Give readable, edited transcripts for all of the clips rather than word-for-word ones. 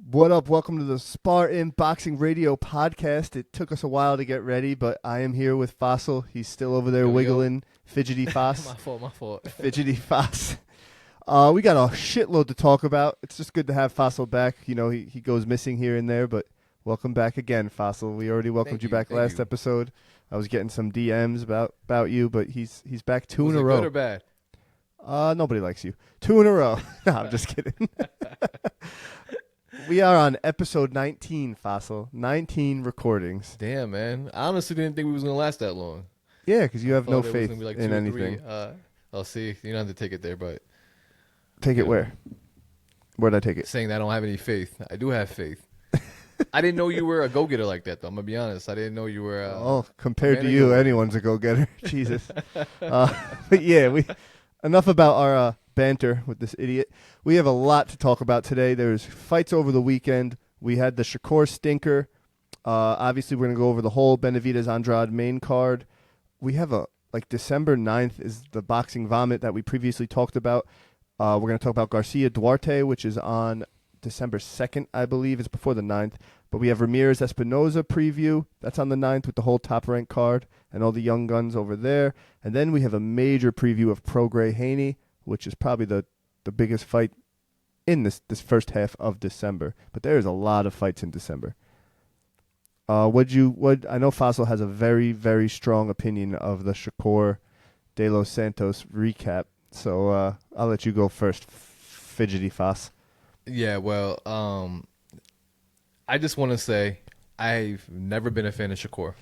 What up? Welcome to the Spar-Inn Boxing Radio Podcast. It took us a while to get ready, but I am here with Fossil. He's still over there wiggling. Fidgety Foss. My fault. Fidgety Foss. We got a shitload to talk about. It's just good to have Fossil back. You know, he goes missing here and there, but welcome back again, Fossil. We already welcomed you back last episode. I was getting some DMs about you, but he's back two in a row. Good or bad? Nobody likes you. 2 in a row. No, I'm just kidding. We are on episode 19, Fossil. 19 recordings. Damn, man. I honestly didn't think we was going to last that long. Yeah, because you have no faith in anything. I'll see. You don't have to take it there, but... Take it where? Where'd I take it? Saying that I don't have any faith. I do have faith. I didn't know you were a go-getter like that, though. I'm going to be honest. I didn't know you were... compared to you, anyone's a go-getter. Jesus. But yeah, enough about our... banter with this idiot. We have a lot to talk about today. There's fights over the weekend. We had the Shakur stinker. Obviously, we're going to go over the whole Benavidez Andrade main card. We have December 9th is the boxing vomit that we previously talked about. We're going to talk about Garcia Duarte, which is on December 2nd, I believe. It's before the 9th. But we have Ramirez Espinoza preview. That's on the 9th with the whole top-ranked card and all the young guns over there. And then we have a major preview of Pro Gray Haney, which is probably the biggest fight in this first half of December. But there's a lot of fights in December. I know Fossil has a very, very strong opinion of the Shakur de los Santos recap. So I'll let you go first, Fidgety Foss. Yeah, well, I just want to say I've never been a fan of Shakur.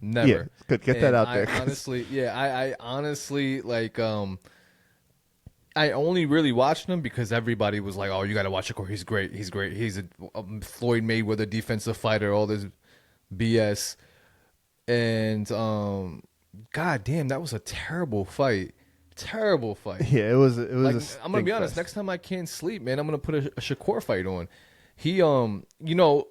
Never. Yeah, good. Get that out there. I honestly I only really watched him because everybody was like, "Oh, you got to watch Shakur. He's great. He's great. He's a Floyd Mayweather defensive fighter." All this BS, and God damn, that was a terrible fight. Terrible fight. Yeah, it was. I'm gonna be honest. Next time I can't sleep, man, I'm gonna put a Shakur fight on. He, you know,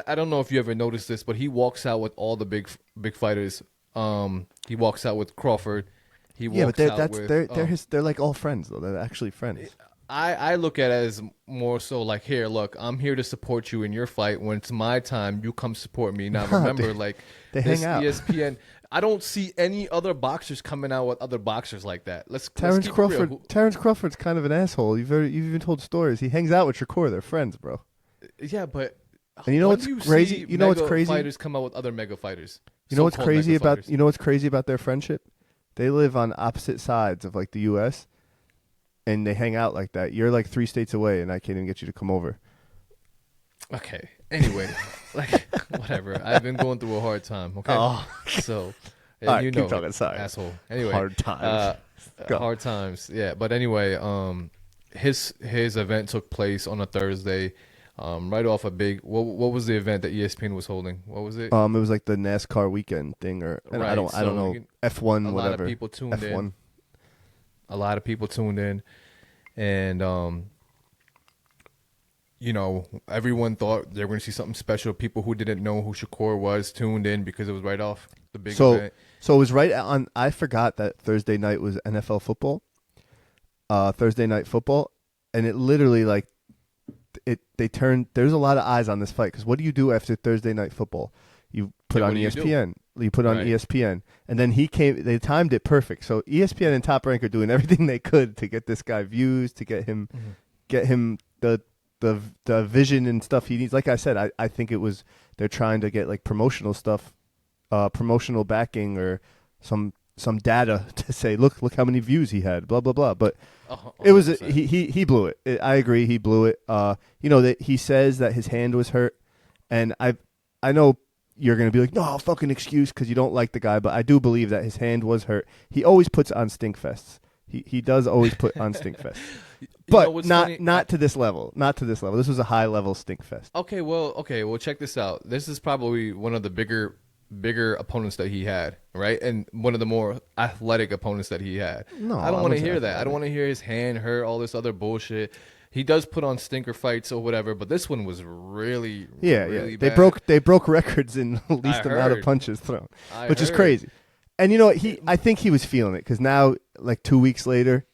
I don't know if you ever noticed this, but he walks out with all the big fighters. He walks out with Crawford. They're like all friends though. They're actually friends. I look at it as more so like, here, look, I'm here to support you in your fight. When it's my time, you come support me. Now remember, they hang out. ESPN. I don't see any other boxers coming out with other boxers like that. Terrence Crawford's kind of an asshole. You've even told stories. He hangs out with Shakur. They're friends, bro. Yeah, but and you know what's crazy? You know what's crazy? Fighters come out with other mega fighters. You know what's crazy about? You know what's crazy about their friendship? They live on opposite sides of the U.S. and they hang out like that. You're 3 states away, and I can't even get you to come over. Okay. Anyway, whatever. I've been going through a hard time. Okay. Oh. So, all right, keep talking. Sorry, asshole. Anyway, hard times. Hard times. Yeah. But anyway, his event took place on a Thursday. Right off a big. What was the event that ESPN was holding? What was it? It was like the NASCAR weekend thing, I don't know, F1, whatever. A lot of people tuned in. A lot of people tuned in, and you know, everyone thought they were going to see something special. People who didn't know who Shakur was tuned in because it was right off the big event. So it was right on. I forgot that Thursday night was NFL football. Thursday night football, and it literally there's a lot of eyes on this fight because what do you do after Thursday night football? You put on ESPN. You put on ESPN, and then he came. They timed it perfect. So ESPN and Top Rank are doing everything they could to get this guy views, to get him the vision and stuff he needs. Like I said, I think they're trying to get promotional stuff, promotional backing or some data to say, look how many views he had, blah blah blah. But it was he blew it. I agree, he blew it. You know that he says that his hand was hurt, and I know you're gonna be like, no, fucking excuse because you don't like the guy, but I do believe that his hand was hurt. He always puts on stink fests. He does always put on stink fests. But not to this level. Not to this level. This was a high level stink fest. Okay, well, check this out. This is probably one of the bigger opponents that he had, right? And one of the more athletic opponents that he had. No, I don't want to hear that. I don't want to hear his hand hurt, all this other bullshit. He does put on stinker fights or whatever, but this one was really bad. They broke records in the least amount of punches thrown, which is crazy. And you know what? I think he was feeling it because now, 2 weeks later,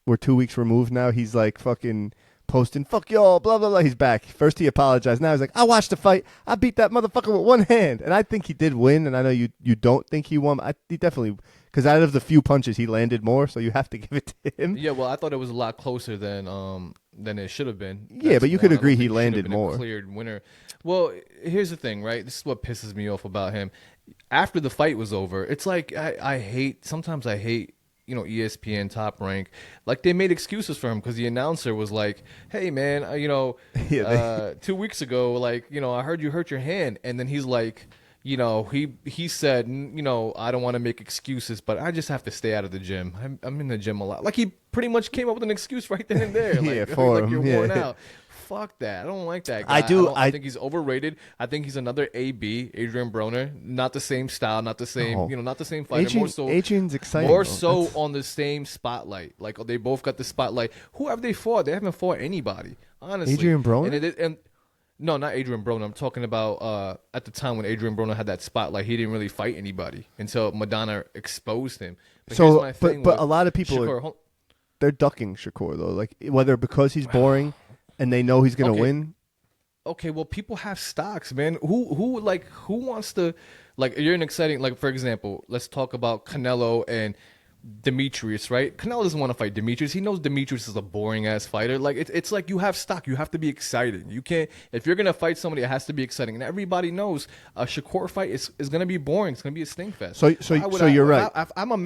we're 2 weeks removed now. He's fucking posting, fuck y'all, blah, blah, blah. He's back. First he apologized. Now he's like, I watched the fight. I beat that motherfucker with one hand. And I think he did win, and I know you don't think he won. He definitely, because out of the few punches, he landed more, so you have to give it to him. Yeah, well, I thought it was a lot closer than it should have been. Yeah, but you could agree he landed more. A cleared winner. Well, here's the thing, right? This is what pisses me off about him. After the fight was over, it's like sometimes I hate ESPN Top Rank, like they made excuses for him because the announcer was like, hey man, 2 weeks ago, like, I heard you hurt your hand, and then he's like, he said, I don't want to make excuses, but I just have to stay out of the gym. I'm in the gym a lot. Like, he pretty much came up with an excuse right then and there. Like, yeah, for like him. You're worn out. Fuck that. I don't like that guy. I think he's overrated. I think he's another AB, Adrian Broner. Not the same style, not the same, not the same fighter. Adrian's exciting. More so on the same spotlight. Like, they both got the spotlight. Who have they fought? They haven't fought anybody, honestly. Adrian Broner? And no, not Adrian Broner. I'm talking about at the time when Adrian Broner had that spotlight, he didn't really fight anybody until Madonna exposed him. But but a lot of people they're ducking Shakur though, like whether because he's boring and they know he's gonna win. Okay, well, people have stocks, man. Who wants to, like, you're an exciting, like, for example, let's talk about Canelo and Demetrius, right? Canelo doesn't want to fight Demetrius. He knows Demetrius is a boring ass fighter. Like, it's like you have stock. You have to be exciting. You can't, if you're gonna fight somebody, it has to be exciting. And everybody knows a Shakur fight is gonna be boring. It's gonna be a stink fest. So you're right. If I'm a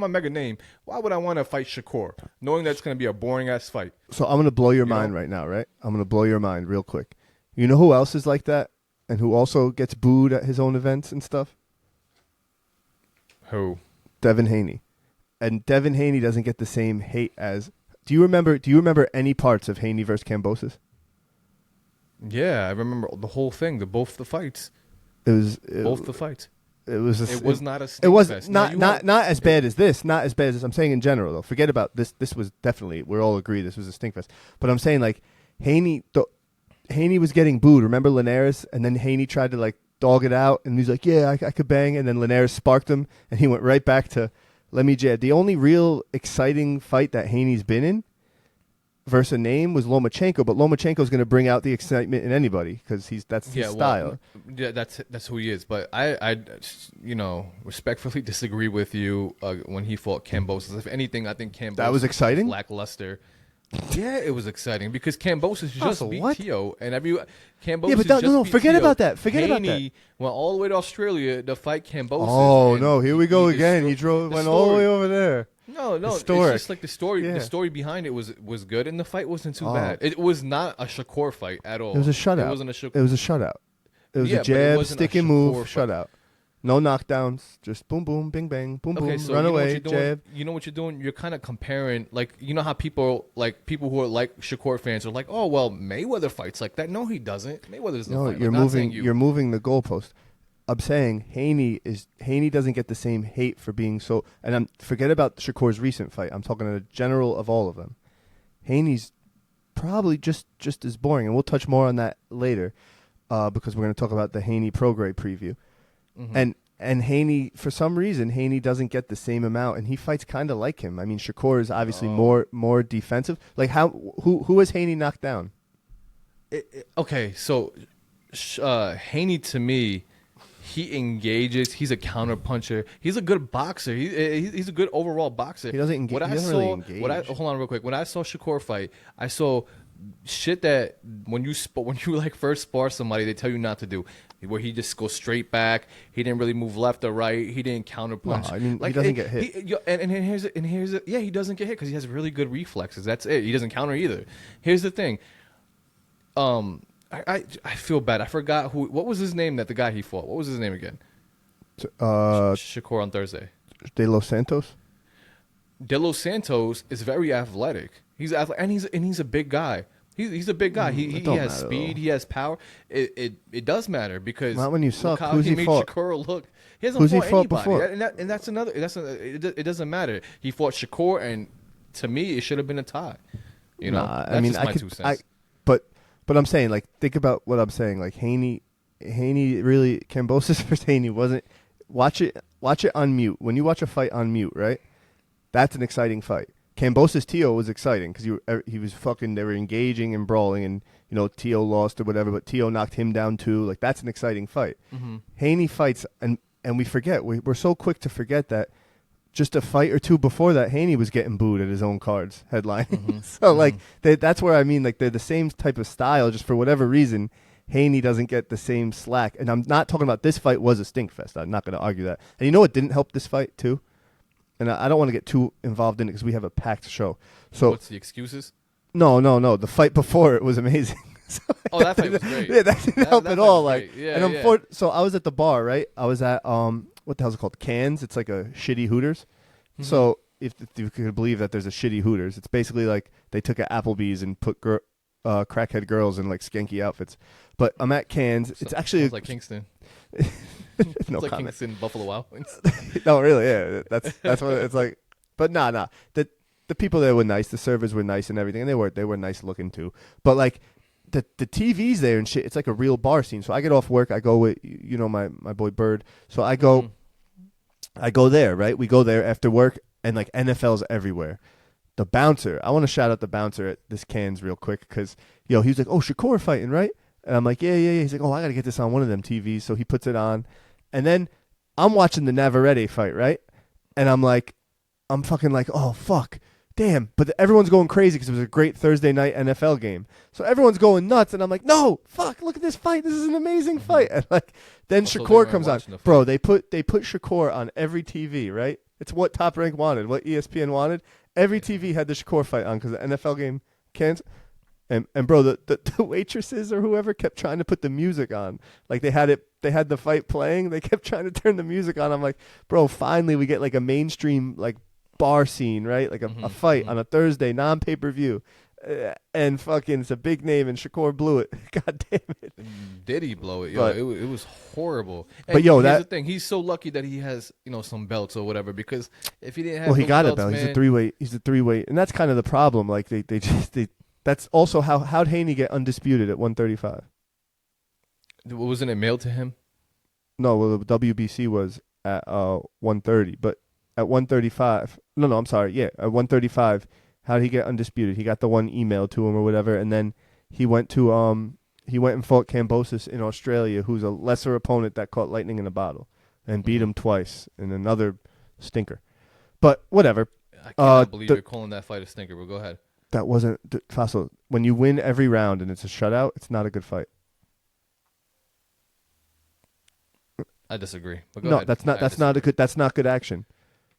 mega name, why would I want to fight Shakur, knowing that it's gonna be a boring ass fight? So I'm gonna blow your mind right now, right? I'm gonna blow your mind real quick. You know who else is like that, and who also gets booed at his own events and stuff? Who? Devin Haney. And Devin Haney doesn't get the same hate as. Do you remember any parts of Haney versus Kambosos? Yeah, I remember the whole thing. Both the fights. It was not a. It was fest. not as bad as this. Not as bad as I'm saying in general though. Forget about this. This was definitely, we're all agree this was a stink fest. But I'm saying like Haney was getting booed. Remember Linares? And then Haney tried to like dog it out, and he's like, yeah, I could bang. And then Linares sparked him, and he went right back to. Let me jab. The only real exciting fight that Haney's been in versus a name was Lomachenko, but Lomachenko's going to bring out the excitement in anybody because that's his style. Yeah, that's who he is. But I respectfully disagree with you when he fought Kambosos. If anything, I think Kambosos that was exciting. Lackluster. Yeah, it was exciting because Kambosos just beat Tio, and Kambosos. Yeah, but no, forget about that. Forget about that. Haney went all the way to Australia to fight Kambosos. Oh no, here we go again. He went all the way over there. No, historic. It's just like the story. Yeah. The story behind it was good, and the fight wasn't too bad. It was not a Shakur fight at all. It was a shutout. It wasn't a Shakur. It was a shutout. It was a jab, stick and move, shutout. No knockdowns, just boom, boom, bing, bang, boom, boom, so run away, jab. You know what you're doing? You're kind of comparing, like, you know how people who are like Shakur fans are like, oh, well, Mayweather fights like that. No, he doesn't. Mayweather doesn't fight. You're moving the goalpost. I'm saying Haney doesn't get the same hate for being so, and forget about Shakur's recent fight. I'm talking a general of all of them. Haney's probably just as boring, and we'll touch more on that later because we're going to talk about the Haney Prograde preview. Mm-hmm. And Haney, for some reason, Haney doesn't get the same amount, and he fights kind of like him. I mean, Shakur is obviously more defensive. Like who has Haney knocked down? Okay, so Haney to me, he engages. He's a counter puncher. He's a good boxer. He's a good overall boxer. He doesn't engage. Really engage. Hold on real quick. When I saw Shakur fight, I saw shit that when you like first spar somebody, they tell you not to do. Where he just goes straight back. He didn't really move left or right. He didn't counter punch. No, I mean, he doesn't get hit. He doesn't get hit because he has really good reflexes. That's it. He doesn't counter either. Here's the thing. I feel bad. I forgot what was his name, the guy he fought. What was his name again? Shakur on Thursday. De Los Santos. De Los Santos is very athletic. He's athletic, and he's a big guy. He's a big guy. He has speed. He has power. It does matter because not when you suck. How Who's he made fought? Shakur look. He hasn't fought anybody. Before? And that's another. It doesn't matter. He fought Shakur, and to me, it should have been a tie. You know, that's just my 2 cents. But I'm saying, like, think about what I'm saying. Like Haney really Kambosos versus Haney wasn't. Watch it on mute. When you watch a fight on mute, right? That's an exciting fight. Kambosos Tio was exciting because he was fucking. They were engaging and brawling, and Tio lost or whatever, but Tio knocked him down too. Like that's an exciting fight. Mm-hmm. Haney fights, and we forget. We're so quick to forget that just a fight or two before that, Haney was getting booed at his own cards headlining. Mm-hmm. So like that's where I mean, like they're the same type of style. Just for whatever reason, Haney doesn't get the same slack. And I'm not talking about this fight was a stink fest. I'm not going to argue that. And you know what didn't help this fight too? And I don't want to get too involved in it because we have a packed show. So what's the excuses? No. The fight before it was amazing. So that fight was great. Yeah, that didn't help at all. Like, yeah, and so I was at the bar, right? I was at what the hell's it called? Cans. It's like a shitty Hooters. Mm-hmm. So if you could believe that there's a shitty Hooters, it's basically like they took an Applebee's and put crackhead girls in like skanky outfits. But I'm at Cans. It's actually like Kingston. No it's like comment. Kingston Buffalo Wild Wings. No, really, yeah. That's what it's like. But nah. The people there were nice. The servers were nice and everything, and they were nice looking too. But like the TVs there and shit, it's like a real bar scene. So I get off work, I go with my boy Bird. So I go. Mm-hmm. I go there, right? We go there after work, and like NFL's everywhere. The bouncer, I want to shout out the bouncer at this Cans real quick because he was like, "Oh, Shakur fighting, right?" And I'm like, yeah. He's like, "Oh, I got to get this on one of them TVs." So he puts it on, and then I'm watching the Navarrete fight, right? And I'm fucking like, "Oh fuck, damn!" But everyone's going crazy because it was a great Thursday night NFL game, so everyone's going nuts, and I'm like, "No, fuck! Look at this fight. This is an amazing fight." And like, then also, Shakur comes on, bro. They put Shakur on every TV, right? It's what Top Rank wanted, what ESPN wanted. Every TV had the Shakur fight on because the NFL game can't. And bro, the waitresses or whoever kept trying to put the music on. Like they had the fight playing. They kept trying to turn the music on. I'm like, bro, finally we get like a mainstream like bar scene, right? Like a fight on a Thursday, non-pay-per-view. And fucking it's a big name and Shakur blew it. God damn it. Did he blow it? Yo, it was horrible. And but here's the thing. He's so lucky that he has, some belts or whatever, because if he didn't have he got belts, a belt. Man, He's a three-weight. And that's kind of the problem. Like they that's also how'd Haney get undisputed at 135? Wasn't it mailed to him? No, well the WBC was at 130, but at 135. No, I'm sorry. Yeah, at 135. How did he get undisputed? He got the one emailed to him or whatever, and then he went and fought Kambosos in Australia, who's a lesser opponent that caught lightning in a bottle and beat him twice in another stinker. But whatever. I cannot believe you're calling that fight a stinker, but go ahead. That wasn't Faisal. When you win every round and it's a shutout, it's not a good fight. I disagree. But go no, ahead. That's not good action.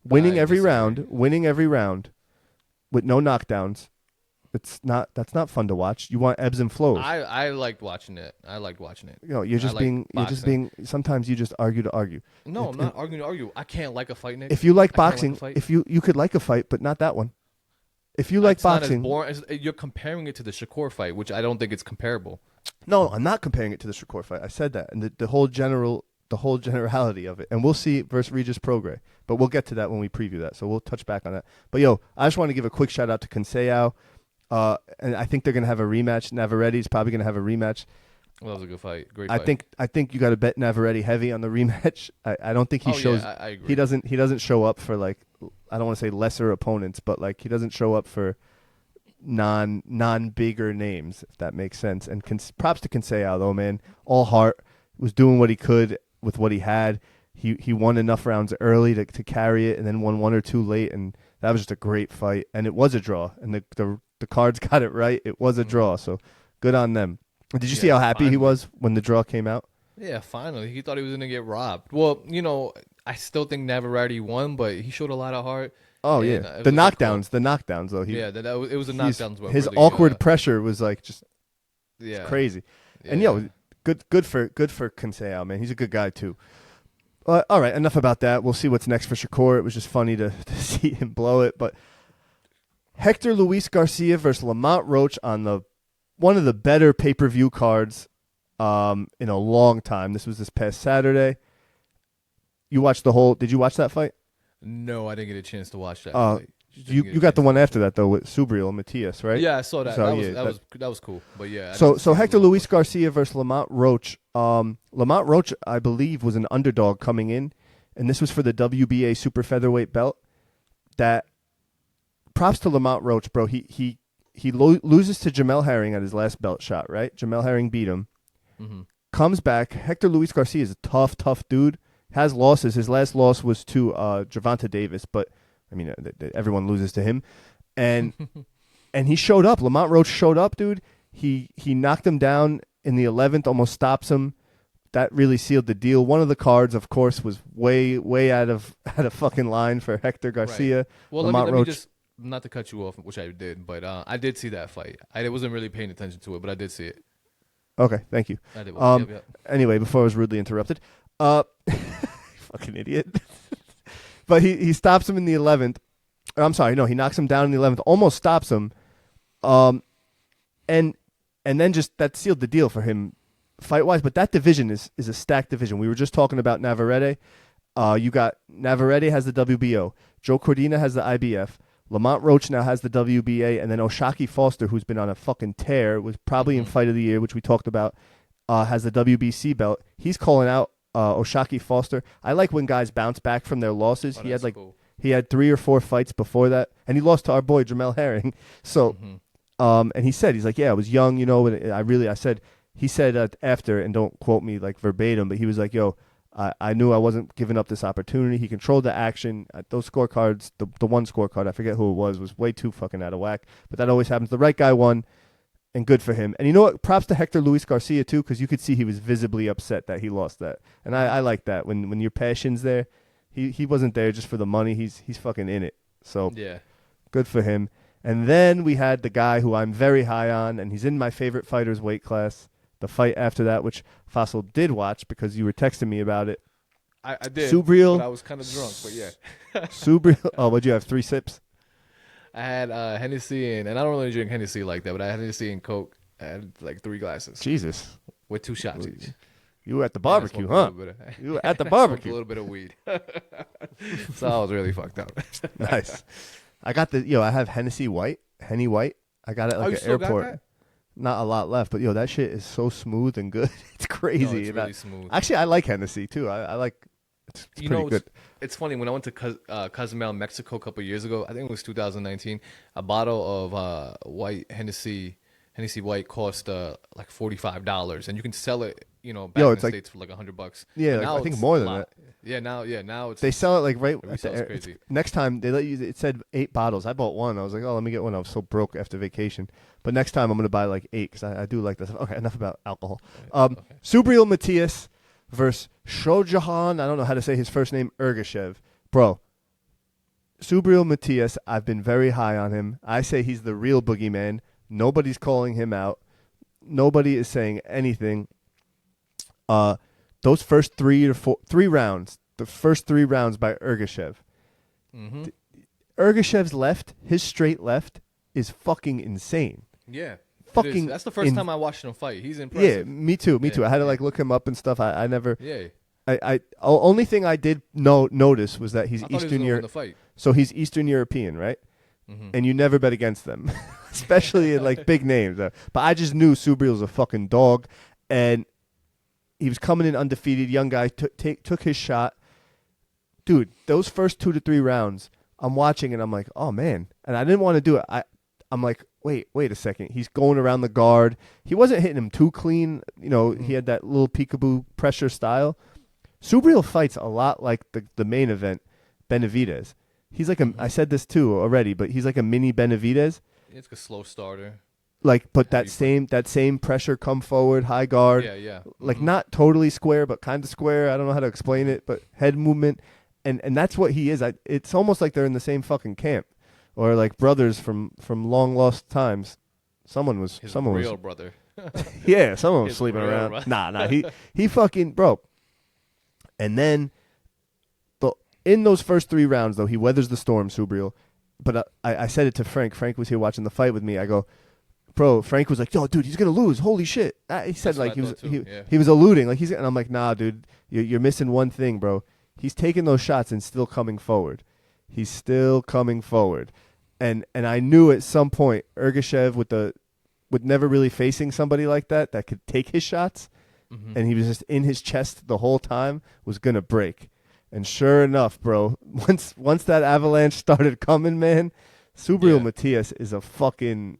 Winning every round with no knockdowns. That's not fun to watch. You want ebbs and flows. I liked watching it. You're just being. Sometimes you just argue to argue. No, I'm not arguing to argue. I can't like a fight, Nick. If you like boxing, if you could like a fight, but not that one. If you like boxing, you're comparing it to the Shakur fight, which I don't think it's comparable. No, I'm not comparing it to the Shakur fight. I said that, and the whole generality of it, and we'll see versus Regis Prograis, but we'll get to that when we preview that. So we'll touch back on that. But I just want to give a quick shout out to Conseao. And I think they're going to have a rematch. Navarrete's probably going to have a rematch. Well, that was a good fight. Great fight. I think you got to bet Navarrete heavy on the rematch. I don't think he shows. Yeah, I agree. He doesn't show up for like, I don't want to say lesser opponents, but like he doesn't show up for non bigger names, if that makes sense. And props to Conseao though, man. All heart, was doing what he could with what he had. He won enough rounds early to carry it, and then won one or two late, and that was just a great fight. And it was a draw, and the cards got it right. It was a draw, so good on them. Did you see how happy he was when the draw came out? Yeah, finally. He thought he was going to get robbed. Well, I still think Navarrete won, but he showed a lot of heart. Oh, yeah. The knockdowns, though. It was a knockdowns. His really, awkward pressure was like just crazy. Yeah. And, good for Conseao, man. He's a good guy, too. All right, enough about that. We'll see what's next for Shakur. It was just funny to see him blow it, but Hector Luis Garcia versus Lamont Roach on one of the better pay-per-view cards in a long time. This was this past Saturday. Did you watch that fight? No, I didn't get a chance to watch that fight. You got the one after that though with Subriel and Matias, right? Yeah, I saw that. That was cool. But yeah. So Hector Luis Garcia versus Lamont Roach. Lamont Roach, I believe, was an underdog coming in, and this was for the WBA super featherweight belt. That props to Lamont Roach, bro. He loses to Jamel Herring at his last belt shot, right? Jamel Herring beat him. Mm-hmm. Comes back. Hector Luis Garcia is a tough dude. Has losses. His last loss was to Gervonta Davis, but I mean, everyone loses to him. And and he showed up. Lamont Roach showed up, dude. He knocked him down in the 11th, almost stops him. That really sealed the deal. One of the cards, of course, was way out of fucking line for Hector Garcia. Right. Well, Lamont let me Roach. just, not to cut you off, which I did, but I did see that fight. I wasn't really paying attention to it, but I did see it. Okay, thank you. I did. Yep. Anyway, before I was rudely interrupted, fucking idiot. But he stops him in the 11th. I'm sorry, no, he knocks him down in the 11th, almost stops him, and then just that sealed the deal for him fight wise. But that division is a stacked division. We were just talking about Navarrete. You got Navarrete has the WBO, Joe Cordina has the IBF, Lamont Roach now has the WBA, and then Oshaki Foster, who's been on a fucking tear, was probably in Fight of the Year, which we talked about, has the WBC belt. He's calling out Oshaki Foster. I like when guys bounce back from their losses. He had 3 or 4 fights before that, and he lost to our boy Jamel Herring. So, and he said, he's like, yeah, I was young, you know, and he said after, and don't quote me like verbatim, but he was like, yo, I knew I wasn't giving up this opportunity. He controlled the action. Those scorecards, the one scorecard, I forget who it was way too fucking out of whack. But that always happens. The right guy won, and good for him. And you know what? Props to Hector Luis Garcia, too, because you could see he was visibly upset that he lost that. And I like that. When your passion's there, he wasn't there just for the money. He's fucking in it. So yeah, good for him. And then we had the guy who I'm very high on, and he's in my favorite fighter's weight class. The fight after that, which Fossil did watch because you were texting me about it. I did. Subriel, but I was kind of drunk, but yeah. Subriel. Oh, what'd you have? 3 sips? I had Hennessy and I don't really drink Hennessy like that, but I had Hennessy and Coke. I had like 3 glasses. Jesus. With 2 shots each. You were at the barbecue, huh? You were at the barbecue. A little bit of weed. So I was really fucked up. Nice. I got I have Hennessy White, Henny White. I got it like an airport. Not a lot left, but that shit is so smooth and good. It's crazy. No, it's really smooth. Actually, I like Hennessy too. I like. It's pretty good. It's funny when I went to Cozumel, Mexico, a couple years ago. I think it was 2019. A bottle of white Hennessy White cost like $45, and you can sell it, back in the States for like $100. Yeah, I think more than that. Yeah, now it's. They sell it like right at the crazy. Next time they let you. It said 8 bottles. I bought 1. I was like, oh, let me get 1. I was so broke after vacation. But next time I'm gonna buy like 8 because I do like this. Okay, enough about alcohol. Okay. Subriel Matias versus Shojahan. I don't know how to say his first name. Ergashev, bro. Subriel Matias. I've been very high on him. I say he's the real boogeyman. Nobody's calling him out. Nobody is saying anything. Those first 3 rounds, the first 3 rounds by Ergashev. Mm-hmm. Ergashev's left, his straight left, is fucking insane. Yeah. Fucking. That's the first time I watched him fight. He's impressive. Yeah, me too. I had to like look him up and stuff. I never. Yeah. Only thing I did notice was that he's Eastern European. So he's Eastern European, right? Mm-hmm. And you never bet against them, especially in like big names. But I just knew Subriel's a fucking dog, and he was coming in undefeated. Young guy took his shot, dude. Those first 2 to 3 rounds, I'm watching and I'm like, oh man, and I didn't want to do it. I'm like, wait a second. He's going around the guard. He wasn't hitting him too clean. He had that little peekaboo pressure style. Subriel fights a lot like the main event, Benavidez. He's like I said this too already, but he's like a mini Benavidez. It's a slow starter. But that same pressure, come forward, high guard. Yeah. Like not totally square, but kind of square. I don't know how to explain it, but head movement, and that's what he is. It's almost like they're in the same fucking camp, or like brothers from long lost times. Someone was real brother. Yeah, someone was His sleeping real around. brother. Nah, he fucking bro. And then, in those first 3 rounds, though, he weathers the storm, Subriel. But I said it to Frank. Frank was here watching the fight with me. I go, bro. Frank was like, yo, dude, he's gonna lose. Holy shit. He said like he was alluding, like and I'm like, nah, dude, you're missing one thing, bro. He's taking those shots and still coming forward. He's still coming forward. And I knew at some point Ergashev with never really facing somebody like that could take his shots, and he was just in his chest the whole time, was gonna break. And sure enough, bro, once that avalanche started coming, man, Subriel Matias is a fucking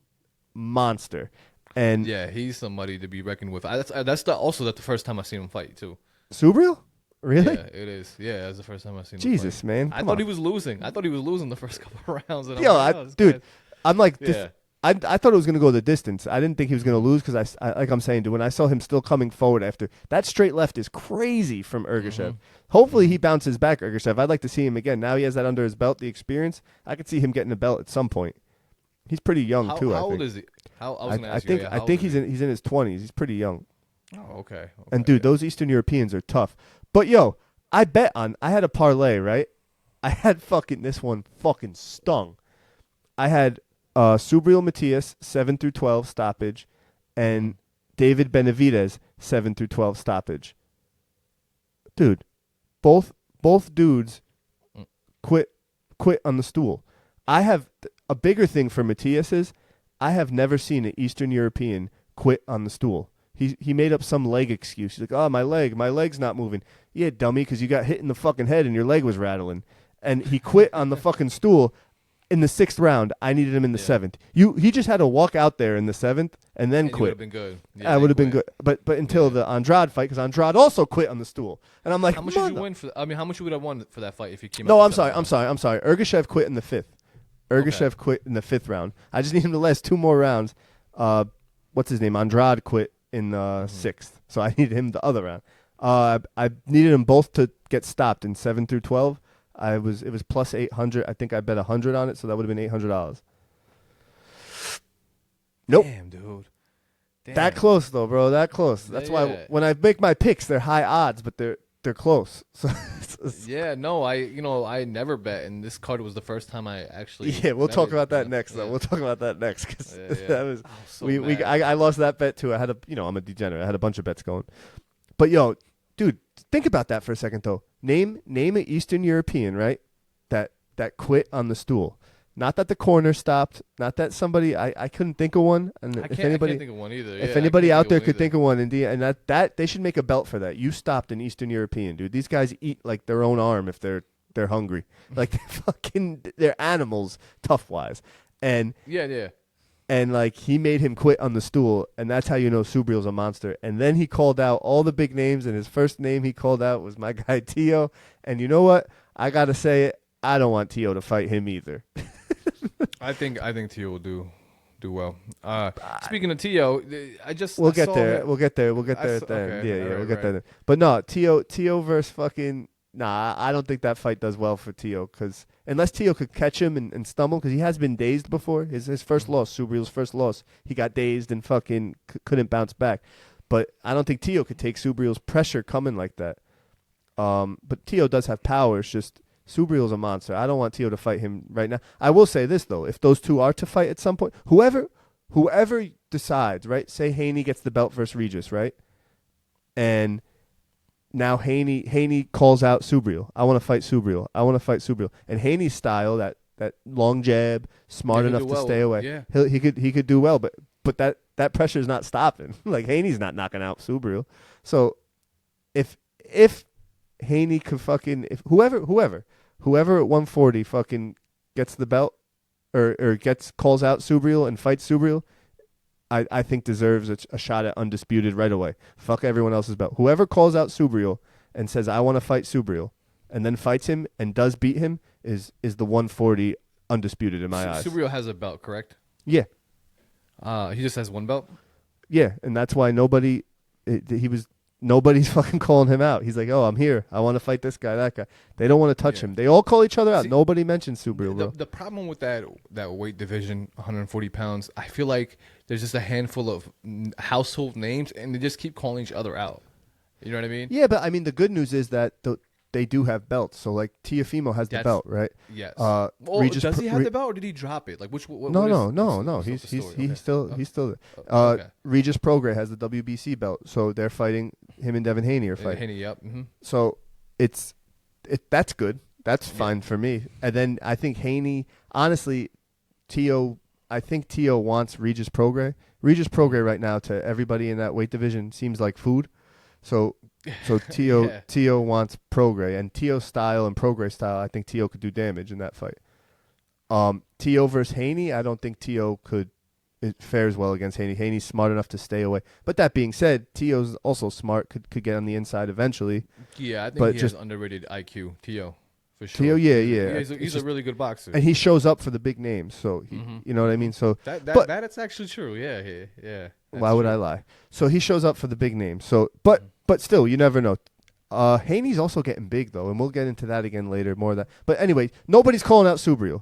monster. And yeah, he's somebody to be reckoned with. That's the first time I seen him fight too. Subriel? Really? Yeah, it is. Yeah, that's the first time I seen him Jesus, fight. man. I thought he was losing. I thought he was losing the first couple of rounds. And Dude, I'm like, yeah. I thought it was going to go the distance. I didn't think he was going to lose because like I'm saying, dude, when I saw him still coming forward after that straight left is crazy from Ergashev. Hopefully he bounces back, Ergashev. I'd like to see him again. Now he has that under his belt, the experience. I could see him getting a belt at some point. He's pretty young too. How I think. old is he? I think he's in his 20s. He's pretty young. Oh, okay. And dude, those Eastern Europeans are tough. But yo, I had a parlay, right? I had this one fucking stung. I had Subriel Matias 7-12 stoppage, and David Benavidez 7-12 stoppage. Dude, both dudes quit on the stool. I have a bigger thing for Matias is I have never seen an Eastern European quit on the stool. He made up some leg excuse. He's like, oh, my leg's not moving. Yeah, dummy, because you got hit in the fucking head and your leg was rattling. And he quit on the fucking stool in the 6th round. I needed him in the 7th. He just had to walk out there in the 7th and then quit. Would have been good. Yeah, would have been good. But until the Andrade fight, because Andrade also quit on the stool. And I'm like, how much did you win for? I mean, how much you would have won for that fight if you came? No, I'm sorry. Ergashev quit in the 5th. Ergashev quit in the 5th round. I just need him to last 2 more rounds. What's his name? Andrade quit in the 6th. So I needed him the other round. I needed them both to get stopped in 7-12. It was plus 800. I think I bet 100 on it, so that would have been $800. Nope. Damn, dude. Damn. That close though, bro. That close. That's why when I make my picks, they're high odds, but they're close. So yeah, no, I never bet, and this card was the first time I actually. Yeah, we'll talk about that next. Though we'll talk about that next because that was I lost that bet too. I had I'm a degenerate. I had a bunch of bets going, but yo, dude, think about that for a second though. Name an Eastern European, right? That quit on the stool. Not that the corner stopped. Not that somebody. I couldn't think of one. And I can't think of one either. If anybody out there could think of one, and that they should make a belt for that. You stopped an Eastern European, dude. These guys eat like their own arm if they're hungry. Like they're animals, tough wise. And yeah. And like he made him quit on the stool, and that's how you know Subriel's a monster. And then he called out all the big names, and his first name he called out was my guy Tio. And you know what? I gotta say it. I don't want Tio to fight him either. I think Tio will do well. Speaking of Tio, we'll get there. We'll get there at the end. Yeah, we'll get there. But no, Tio versus fucking I don't think that fight does well for Tio because unless Tio could catch him and stumble because he has been dazed before. His first loss, Subriel's first loss, he got dazed and fucking couldn't bounce back. But I don't think Tio could take Subriel's pressure coming like that. But Tio does have power. It's just Subriel's a monster. I don't want Tio to fight him right now. I will say this though: if those two are to fight at some point, whoever decides, right? Say Haney gets the belt versus Regis, right? And now Haney calls out Subriel. I want to fight Subriel. And Haney's style, that long jab, smart enough to stay away. Yeah. He could do well, but that pressure is not stopping. Like Haney's not knocking out Subriel. So if Haney could whoever at 140 fucking gets the belt or calls out Subriel and fights Subriel, I think deserves a shot at undisputed right away. Fuck everyone else's belt. Whoever calls out Subriel and says I want to fight Subriel and then fights him and does beat him is the 140 undisputed in my eyes. Subriel has a belt, correct? Yeah. He just has one belt? Yeah, and that's why nobody's fucking calling him out. He's like, oh, I'm here. I want to fight this guy, that guy. They don't want to touch him. They all call each other out. Nobody mentions Subriel, bro. The problem with that weight division, 140 pounds, I feel like there's just a handful of household names, and they just keep calling each other out. You know what I mean? Yeah, but I mean, the good news is that they do have belts. So, like, Teofimo has the belt, right? Yes. Does he have the belt, or did he drop it? Like, No. He's still there. Regis Prograis has the WBC belt, so they're fighting. Him and Devin Haney are fighting. Haney, yep. Mm-hmm. So that's good. That's fine for me. And then I think Haney, honestly, I think Tio wants Regis Prograis. Regis Prograis right now to everybody in that weight division seems like food. So Tio wants Prograis, and Tio's style and Prograis style, I think Tio could do damage in that fight. T.O. versus Haney, I don't think T.O. it fares well against Haney. Haney's smart enough to stay away. But that being said, T.O.'s also smart, could get on the inside eventually. Yeah, I think he has underrated IQ, T.O. For sure. T.O., yeah. He's a really good boxer. And he shows up for the big names, so you know what I mean? So that's actually true. Yeah. Why would I lie? So he shows up for the big names. So but still, you never know. Haney's also getting big though, and we'll get into that again later, more of that. But anyway, nobody's calling out Subriel.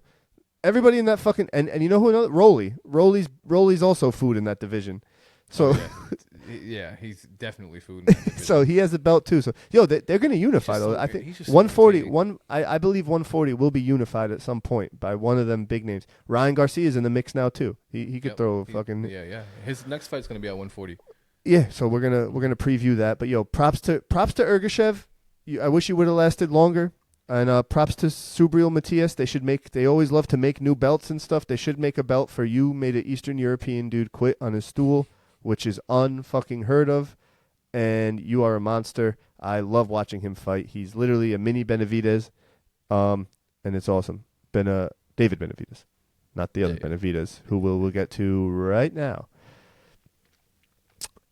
Everybody in that fucking and you know who another Rolly's also food in that division. So yeah, he's definitely food in that division. So he has a belt too. So they're going to unify though. I think 140 I believe 140 will be unified at some point by one of them big names. Ryan Garcia's in the mix now too. He could throw a fucking His next fight's going to be at 140. Yeah, so we're gonna preview that. But props to Ergashev. I wish you would have lasted longer. And props to Subriel Matias. They always love to make new belts and stuff. They should make a belt for you. Made an Eastern European dude quit on his stool, which is unfucking heard of. And you are a monster. I love watching him fight. He's literally a mini Benavidez, and it's awesome. David Benavidez, not the other Benavidez, who we'll get to right now.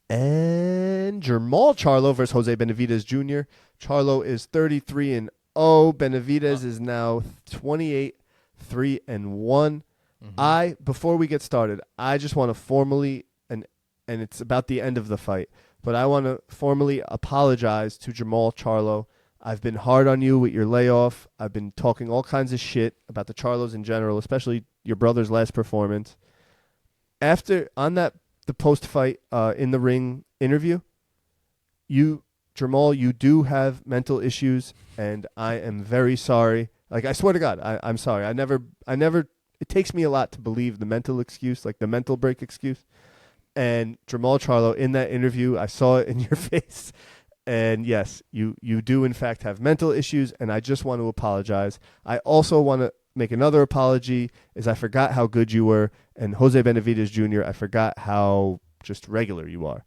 And Jermall Charlo versus Jose Benavidez Jr. Charlo is 33-0. Benavidez is now 28-3-1. Before we get started, I just want to formally and it's about the end of the fight, but I want to formally apologize to Jermall Charlo. I've been hard on you with your layoff. I've been talking all kinds of shit about the Charlos in general, especially your brother's last performance. The post-fight in the ring interview, Jermall, you do have mental issues, and I am very sorry. Like, I swear to God, I'm sorry. I never. It takes me a lot to believe the mental excuse, like the mental break excuse. And Jermall Charlo, in that interview, I saw it in your face. And yes, you do in fact have mental issues, and I just want to apologize. I also want to make another apology, is I forgot how good you were, and Jose Benavidez Jr., I forgot how just regular you are.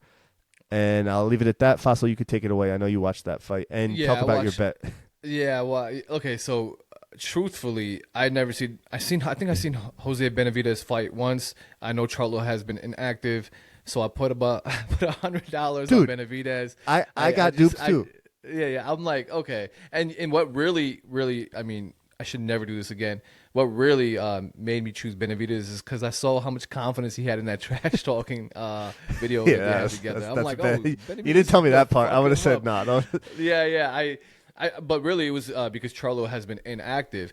And I'll leave it at that. Fossil, you could take it away. I know you watched that fight. And talk about your bet. Yeah, well, okay, so truthfully, I think I've seen Jose Benavidez fight once. I know Charlo has been inactive, so I put $100 on Benavidez. I got duped too. I'm like, okay. And what really, I mean, I should never do this again. What really made me choose Benavidez is because I saw how much confidence he had in that trash talking video that they had together. I'm like, you didn't tell me that part. I would have said no. Yeah. But really, it was because Charlo has been inactive.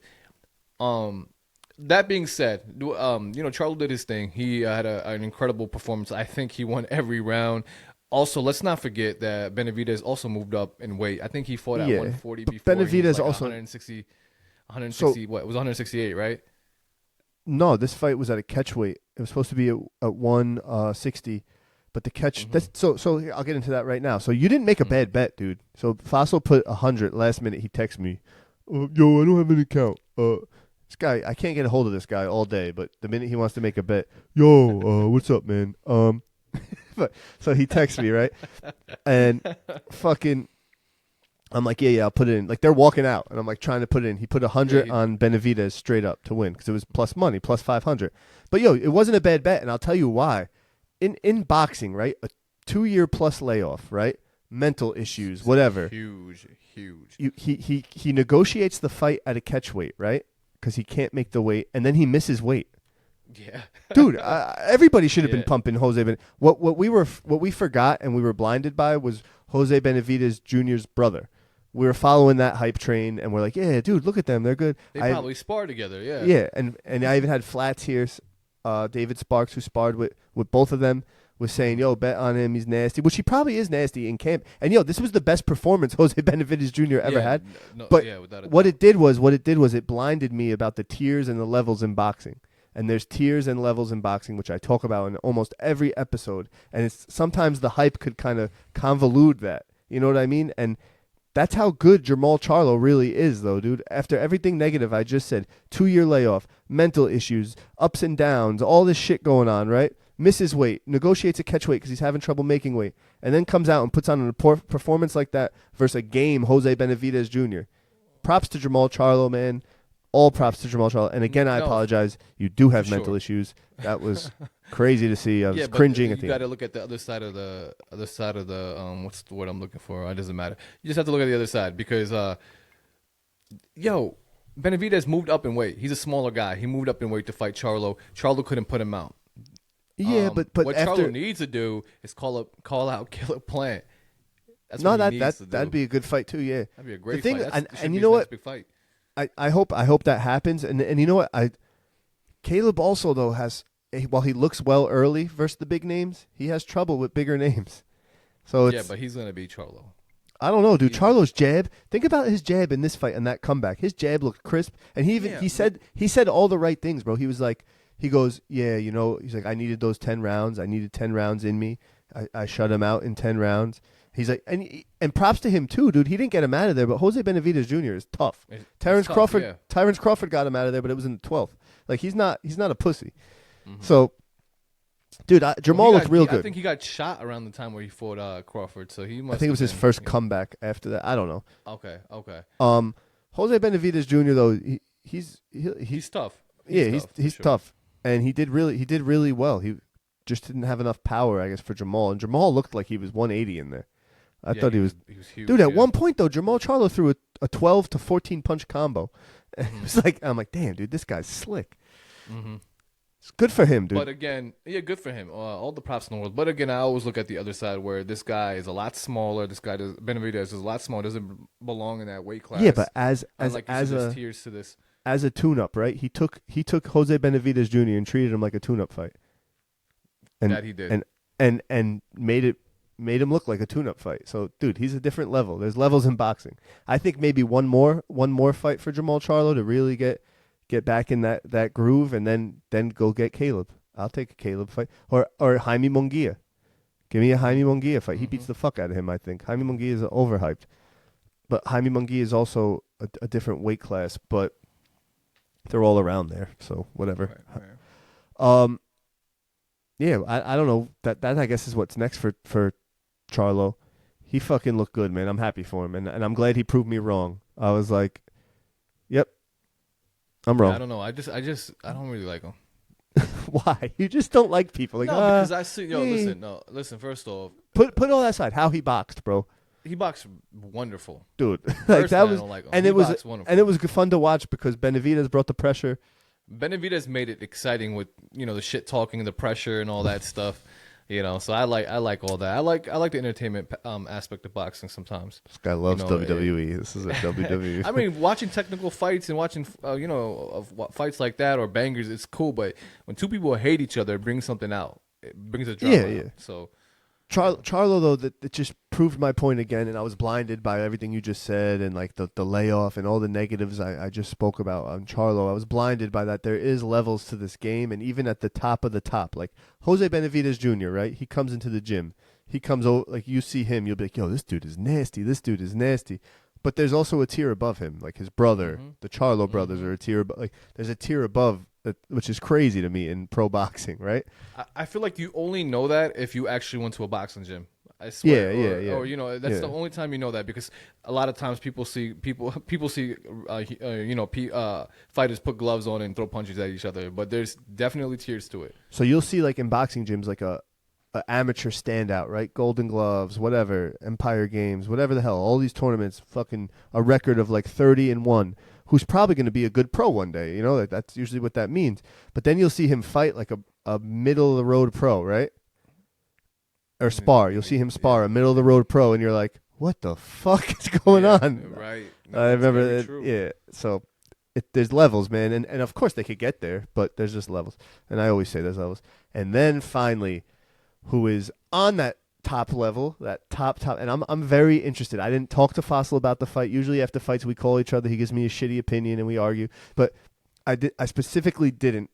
That being said, Charlo did his thing. He had an incredible performance. I think he won every round. Also, let's not forget that Benavidez also moved up in weight. I think he fought at 140 before. Benavidez also 160. What it was 168, right? No, this fight was at a catch weight. It was supposed to be at 160, but the catch. So I'll get into that right now. So you didn't make a bad bet, dude. So Fossil put 100 last minute. He texted me, "Yo, I don't have an account. This guy, I can't get a hold of this guy all day. But the minute he wants to make a bet, what's up, man? But so he texts me, right, and fucking." I'm like, yeah, I'll put it in. Like, they're walking out, and I'm like trying to put it in. He put 100 on Benavidez straight up to win because it was plus money, plus 500. But it wasn't a bad bet, and I'll tell you why. In boxing, right, a 2-year plus layoff, right, mental issues, whatever. Huge. He negotiates the fight at a catch weight, right, because he can't make the weight, and then he misses weight. Yeah, dude, everybody should have been pumping Jose Benavidez. What we forgot and we were blinded by was Jose Benavidez Jr.'s brother. We were following that hype train, and we're like, yeah, dude, look at them. They're good. They probably spar together, yeah. Yeah, and I even had Flats here, David Sparks, who sparred with both of them, was saying, yo, bet on him. He's nasty, which he probably is nasty in camp. And, this was the best performance Jose Benavidez Jr. ever had. But what it did was it blinded me about the tiers and the levels in boxing. And there's tiers and levels in boxing, which I talk about in almost every episode. And it's sometimes the hype could kind of convolute that. You know what I mean? And that's how good Jermall Charlo really is, though, dude. After everything negative I just said, 2-year layoff, mental issues, ups and downs, all this shit going on, right? Misses weight, negotiates a catch weight because he's having trouble making weight, and then comes out and puts on a performance like that versus a game Jose Benavidez Jr. Props to Jermall Charlo, man. All props to Jamal Charlo. And again, I No, apologize. You do have for mental sure. issues. That was crazy to see. I was Yeah, but cringing at you the got to end. look at the other side of the what's the word I'm looking for? It doesn't matter. You just have to look at the other side because yo, Benavidez moved up in weight. He's a smaller guy. He moved up in weight to fight Charlo. Charlo couldn't put him out. Yeah, but What after Charlo needs to do is call out Caleb Plant. That's no, what he needs to do. that'd be a good fight too. Yeah, That'd be a great the thing, fight. and you know what? Big fight. I hope that happens. And you know what? Caleb also though has while he looks well early versus the big names, he has trouble with bigger names. So Yeah, it's but he's gonna beat Charlo. I don't know, dude. He- Charlo's jab. Think about his jab in this fight and that comeback. His jab looked crisp, and Yeah, he said all the right things, bro. He was like, he goes, yeah, you know, he's like, I needed those 10 rounds. I needed 10 rounds in me. I shut him out in 10 rounds. He's like, and props to him too, dude. He didn't get him out of there, but Jose Benavidez Jr. is tough. Terrence Crawford got him out of there, but it was in the 12th. Like he's not a pussy. Mhm. So, dude, Jamal looked real good. I think he got shot around the time where he fought Crawford, so he must. I think it was his have been, first you know. comeback after that. I don't know. Okay. Jose Benavidez Jr. though, he's He's tough. he's for sure. tough, and he did really well. He just didn't have enough power, I guess, for Jamal. And Jamal looked like he was 180 in there. I thought he was huge. dude. At yeah. one point though, Jamal Charlo threw a 12 to 14 punch combo. It was like I'm like, damn, dude, this guy's slick. Mm-hmm. It's good for him, dude. But again, yeah, good for him. All the props in the world. But again, I always look at the other side where this guy is a lot smaller. Benavidez is a lot smaller. Doesn't belong in that weight class. Yeah, but as there's tiers to this. as a tune-up, right? He took Jose Benavidez Jr. and treated him like a tune-up fight. And, That he did. And made him look like a tune-up fight. So, dude, he's a different level. There's levels in boxing. I think maybe one more fight for Jamal Charlo to really get back in that groove, and then go get Caleb. I'll take a Caleb fight or Jaime Munguia. Give me a Jaime Munguia fight. He beats the fuck out of him. I think Jaime Munguia is overhyped, but Jaime Munguia is also a different weight class. But they're all around there, so whatever. Right. Yeah, I don't know. That I guess is what's next for Charlo. He fucking looked good, man. I'm happy for him, and I'm glad he proved me wrong. I was like, yep, I'm wrong. I don't know. I don't really like him. Why? You just don't like people. Like, No, because I see. Listen. First off, put all that aside. How he boxed, bro, he boxed wonderful. dude. Like Personally, that was, I don't like him. and He it was, boxed wonderful. and it was fun to watch because Benavidez brought the pressure. Benavidez made it exciting with the shit talking, the pressure, and all that stuff. So I like all that. I like the entertainment aspect of boxing sometimes. This guy loves WWE. This is a WWE. I mean, watching technical fights and watching fights like that or bangers, it's cool. But when two people hate each other, it brings something out. It brings a drama. Yeah. Out. So Charlo though, that just proved my point again, and I was blinded by everything you just said, and like the layoff and all the negatives I just spoke about on Charlo. I was blinded by that. There is levels to this game, and even at the top of the top, like Jose Benavidez Jr., right? He comes into the gym. He comes over, like you see him, you'll be like, yo, this dude is nasty. This dude is nasty. But there's also a tier above him, like his brother, the Charlo brothers are a tier above. Like there's a tier above, which is crazy to me in pro boxing, right? I feel like you only know that if you actually went to a boxing gym. I swear. Yeah. Or that's the only time you know that, because a lot of times people see fighters put gloves on and throw punches at each other, but there's definitely tiers to it. So you'll see like in boxing gyms like a amateur standout, right? Golden Gloves, whatever, Empire Games, whatever the hell, all these tournaments, fucking a record of like 30-1, who's probably going to be a good pro one day, that's usually what that means. But then you'll see him fight like a middle of the road pro, right? Or spar. You'll see him spar a middle of the road pro, and you're like, what the fuck is going on? Right. No, I remember that. Yeah. So there's levels, man. And of course they could get there, but there's just levels. And I always say there's levels. And then finally, who is on that top level, that top, and I'm very interested. I didn't talk to Fossil about the fight. Usually after fights we call each other. He gives me a shitty opinion and we argue. But I specifically didn't,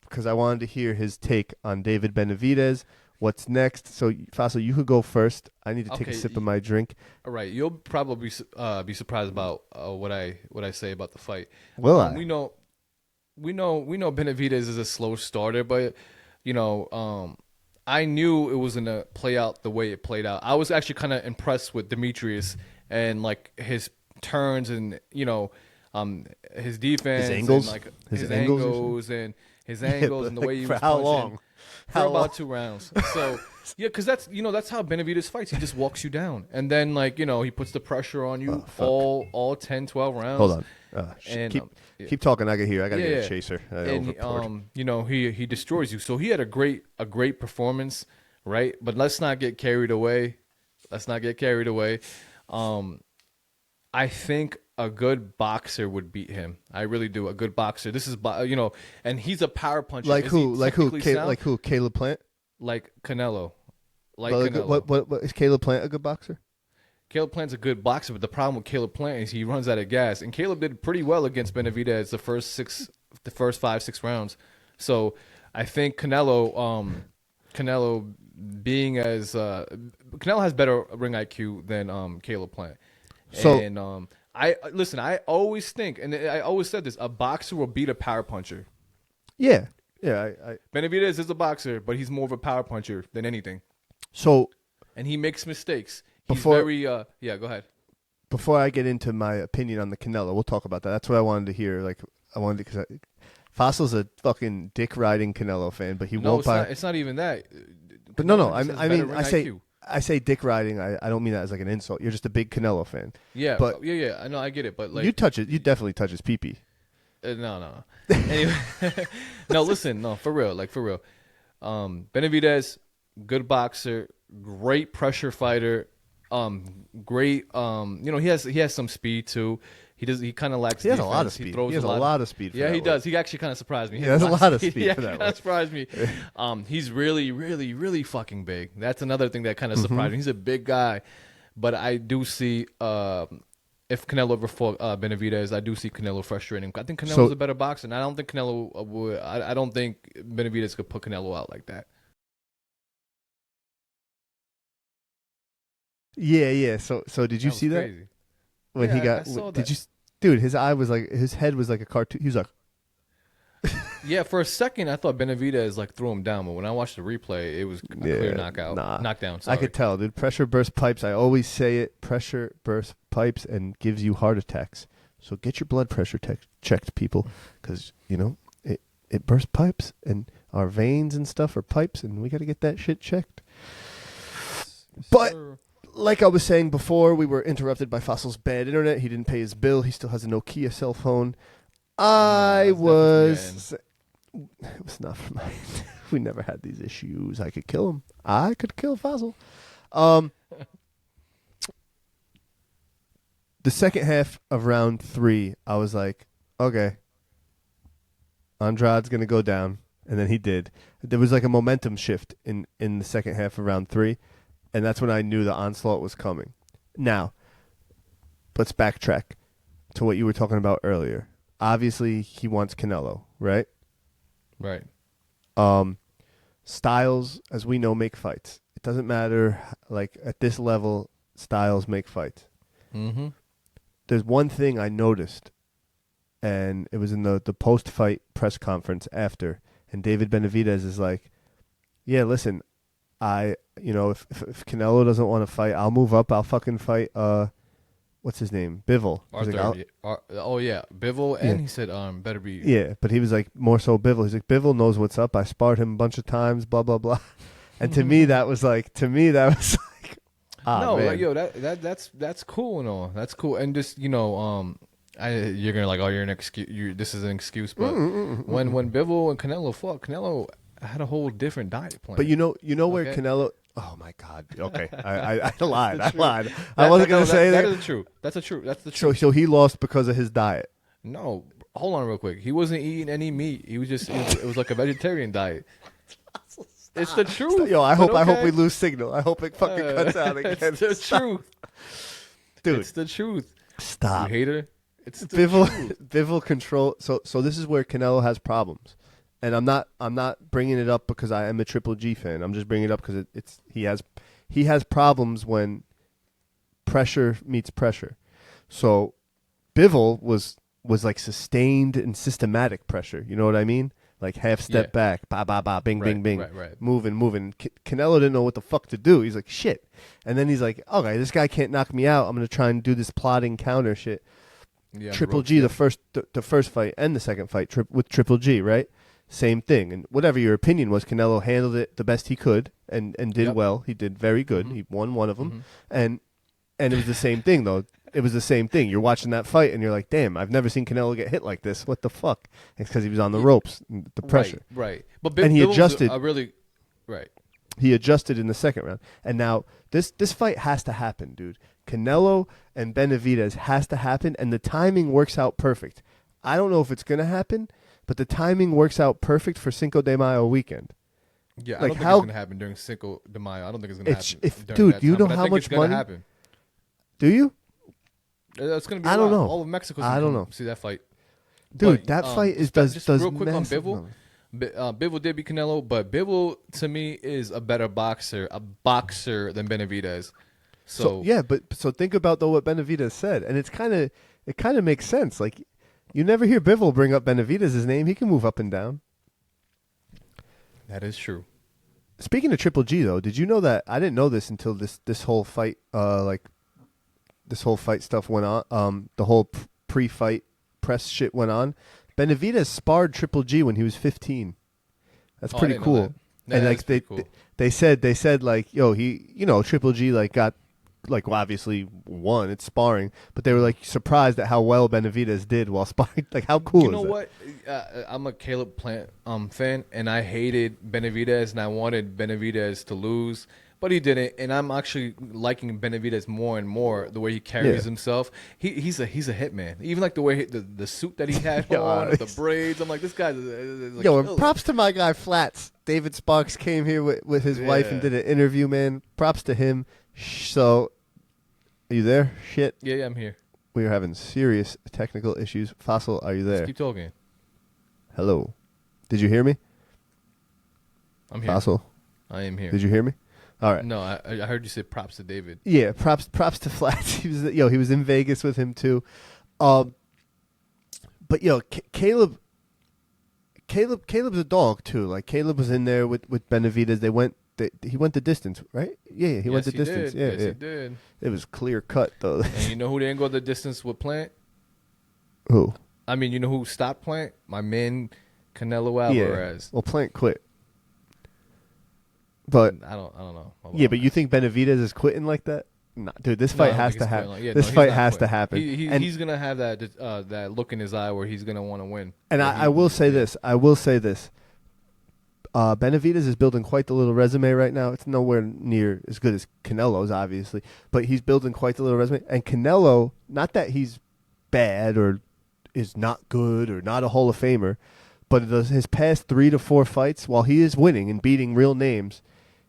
because I wanted to hear his take on David Benavidez. What's next? So Fossil, you could go first. I need to take a sip of my drink. All right, you'll probably be surprised about what I say about the fight. Will I? We know Benavidez is a slow starter, but I knew it was gonna play out the way it played out. I was actually kind of impressed with Demetrius and like his turns, and his defense, His angles? and like His his angles angles and the way he for was how punching. long? For about 2 rounds. So yeah, because that's how Benavidez fights. He just walks you down, and then he puts the pressure on you all 10, 12 rounds. Hold on. And Keep talking. I gotta get yeah. a chaser. And he destroys you. So he had a great performance, right? But let's not get carried away. I think a good boxer would beat him. I really do. A good boxer. This is and he's a power puncher. Like who? Sound? Like who? Caleb Plant. Like Canelo. What is Caleb Plant a good boxer? Caleb Plant's a good boxer, but the problem with Caleb Plant is he runs out of gas. And Caleb did pretty well against Benavidez the first 5-6 rounds. So I think Canelo being as Canelo has better ring IQ than Caleb Plant. So and I always think, and I always said this, a boxer will beat a power puncher. Yeah. Benavidez is a boxer, but he's more of a power puncher than anything. So, and he makes mistakes. He's go ahead. Before I get into my opinion on the Canelo, we'll talk about that. That's what I wanted to hear. Like, because Fossil's a fucking dick riding Canelo fan, but he won't buy. It's not even that. But no. I say dick riding. I don't mean that as like an insult. You're just a big Canelo fan. Yeah, but yeah. I know, I get it. But like you definitely touch his pee-pee. No. Anyway, no. Listen, no, for real. Benavidez, good boxer, great pressure fighter. Great. He has some speed too. He kind of lacks. He has a lot of speed. He has a lot of speed. Yeah, he does. He actually kind of surprised me. He has a lot of speed. He for that kind of surprised me. He's really, really, really fucking big. That's another thing that kind of surprised me. He's a big guy, but I do see if Canelo ever fought Benavidez, I do see Canelo frustrating. I think Canelo's a better boxer, and I don't think Canelo would. I don't think Benavidez could put Canelo out like that. Yeah. So did you see that? Crazy. When he got, did you, dude? His head was like a cartoon. He was like, yeah. For a second, I thought Benavidez threw him down, but when I watched the replay, it was a clear knockdown. Sorry. I could tell, dude. Pressure burst pipes. I always say it. Pressure burst pipes and gives you heart attacks. So get your blood pressure checked, people, because it bursts pipes and our veins and stuff are pipes, and we got to get that shit checked. But. Like I was saying before, we were interrupted by Fossil's bad internet. He didn't pay his bill. He still has a Nokia cell phone. It was not for mine. We never had these issues. I could kill him. I could kill Fossil. The second half of round 3, I was like, okay, Andrade's going to go down. And then he did. There was like a momentum shift in the second half of round 3. And that's when I knew the onslaught was coming. Now, let's backtrack to what you were talking about earlier. Obviously, he wants Canelo, right? Right. Styles, as we know, make fights. It doesn't matter. Like, at this level, styles make fights. Mm-hmm. There's one thing I noticed, and it was in the post-fight press conference after, and David Benavidez is like, yeah, listen, if Canelo doesn't want to fight, I'll move up. I'll fucking fight. What's his name? Bivol. Bivol, and he said, better be. Yeah, but he was like more so Bivol. He's like, Bivol knows what's up. I sparred him a bunch of times. Blah blah blah. And to me that was like, that's cool and all. That's cool, and just you're gonna you're an excuse. This is an excuse, but when Bivol and Canelo fought, Canelo had a whole different diet plan. But you know where Canelo. Oh my God. Okay, I lied. I wasn't gonna say that. That is the truth. That's the truth. So he lost because of his diet. No, hold on real quick. He wasn't eating any meat. He was just it was like a vegetarian diet. It's the truth. Yo, I hope we lose signal. I hope it fucking cuts out again. It's the truth, dude. It's the truth. Stop, you hater. It's the truth. Bivol control. So this is where Canelo has problems. And I'm not bringing it up because I am a Triple G fan. I'm just bringing it up because he has problems when pressure meets pressure. So Bivol was like sustained and systematic pressure. You know what I mean? Like half step back, ba ba ba, bing bing bing, right. moving. Canelo didn't know what the fuck to do. He's like shit, and then he's like, okay, this guy can't knock me out. I'm gonna try and do this plotting counter shit. Yeah, Triple G, the first fight and the second fight with Triple G, right? Same thing. And whatever your opinion was, Canelo handled it the best he could and did well. He did very good. He won one of them. And it was the same thing, though. It was the same thing. You're watching that fight, and you're like, damn, I've never seen Canelo get hit like this. What the fuck? It's because he was on the ropes, the pressure. Right. But and he adjusted. Right. He adjusted in the second round. And now this fight has to happen, dude. Canelo and Benavidez has to happen, and the timing works out perfect. I don't know if it's going to happen, but the timing works out perfect for Cinco de Mayo weekend. Yeah, I don't think it's going to happen during Cinco de Mayo. I don't think it's going to happen. Dude, you know how much money? Happen. Do you? It's going to be I don't know. All of Mexico's I don't know. See that fight. Dude, that fight does real quick on massive Bivol. Bivol did beat Canelo, but Bivol, to me, is a better boxer than Benavidez. So think about though what Benavidez said, and it kind of makes sense. Like, you never hear Bivol bring up Benavidez's name. He can move up and down. That is true. Speaking of Triple G, though, did you know that? I didn't know this until this whole fight, this whole fight stuff went on. The whole pre-fight press shit went on. Benavidez sparred Triple G when he was 15. That's pretty cool. And like they said like, yo, Triple G like got like obviously won. It's sparring, but they were like surprised at how well Benavidez did while sparring. Like, how cool is that? You know what? I'm a Caleb Plant fan, and I hated Benavidez, and I wanted Benavidez to lose, but he didn't. And I'm actually liking Benavidez more and more, the way he carries himself. He's a hitman. Even like the way the suit that he had on, the braids. I'm like, this guy's like, and props to my guy Flats. David Sparks came here with his wife and did an interview, man. Props to him. So, are you there? Shit. Yeah, I'm here. We are having serious technical issues. Fossil, are you there? Just keep talking. Hello. Did you hear me? I'm here. Fossil. I am here. Did you hear me? All right. No, I heard you say props to David. Yeah, props to Flats. He was in Vegas with him too. But Caleb's a dog too. Like, Caleb was in there with Benavidez. He went the distance, right? Yeah, he went the distance. Did. Yes, he did. It was clear cut though. And you know who didn't go the distance with Plant? Who? I mean, you know who stopped Plant? My man Canelo Alvarez. Yeah. Well, Plant quit. But I don't know. But you think Benavidez is quitting like that? Nah, dude, this fight has to happen. This fight has to happen. He's gonna have that look in his eye where he's gonna want to win. And I will say this. Benavidez is building quite the little resume right now. It's nowhere near as good as Canelo's, obviously, but he's building quite the little resume. And Canelo, not that he's bad or is not good or not a Hall of Famer, but his past 3 to 4 fights, while he is winning and beating real names,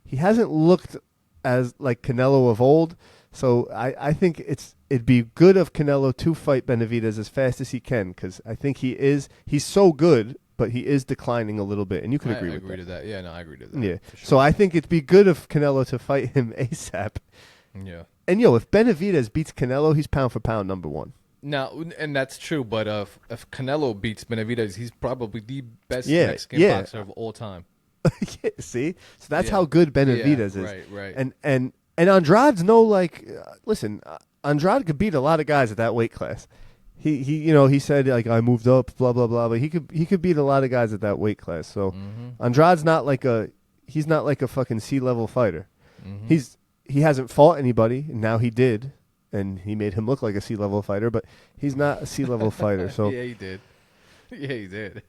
he hasn't looked as like Canelo of old. So I think it'd be good of Canelo to fight Benavidez as fast as he can, because I think he's so good, but he is declining a little bit, and you could agree with that. I agree to that. Yeah, no, I agree to that. Yeah. Sure. So I think it'd be good of Canelo to fight him ASAP. Yeah. And if Benavidez beats Canelo, he's pound for pound number 1. Now, and that's true, but if Canelo beats Benavidez, he's probably the best Mexican boxer of all time. See? So that's how good Benavidez is. Right. And Andrade's listen, Andrade could beat a lot of guys at that weight class. He said like, I moved up, blah blah blah, but he could beat a lot of guys at that weight class. So Andrade's not like a fucking C-level fighter. He hasn't fought anybody, and now he did, and he made him look like a C-level fighter, but he's not a C-level fighter. So yeah, he did. Yeah, he did.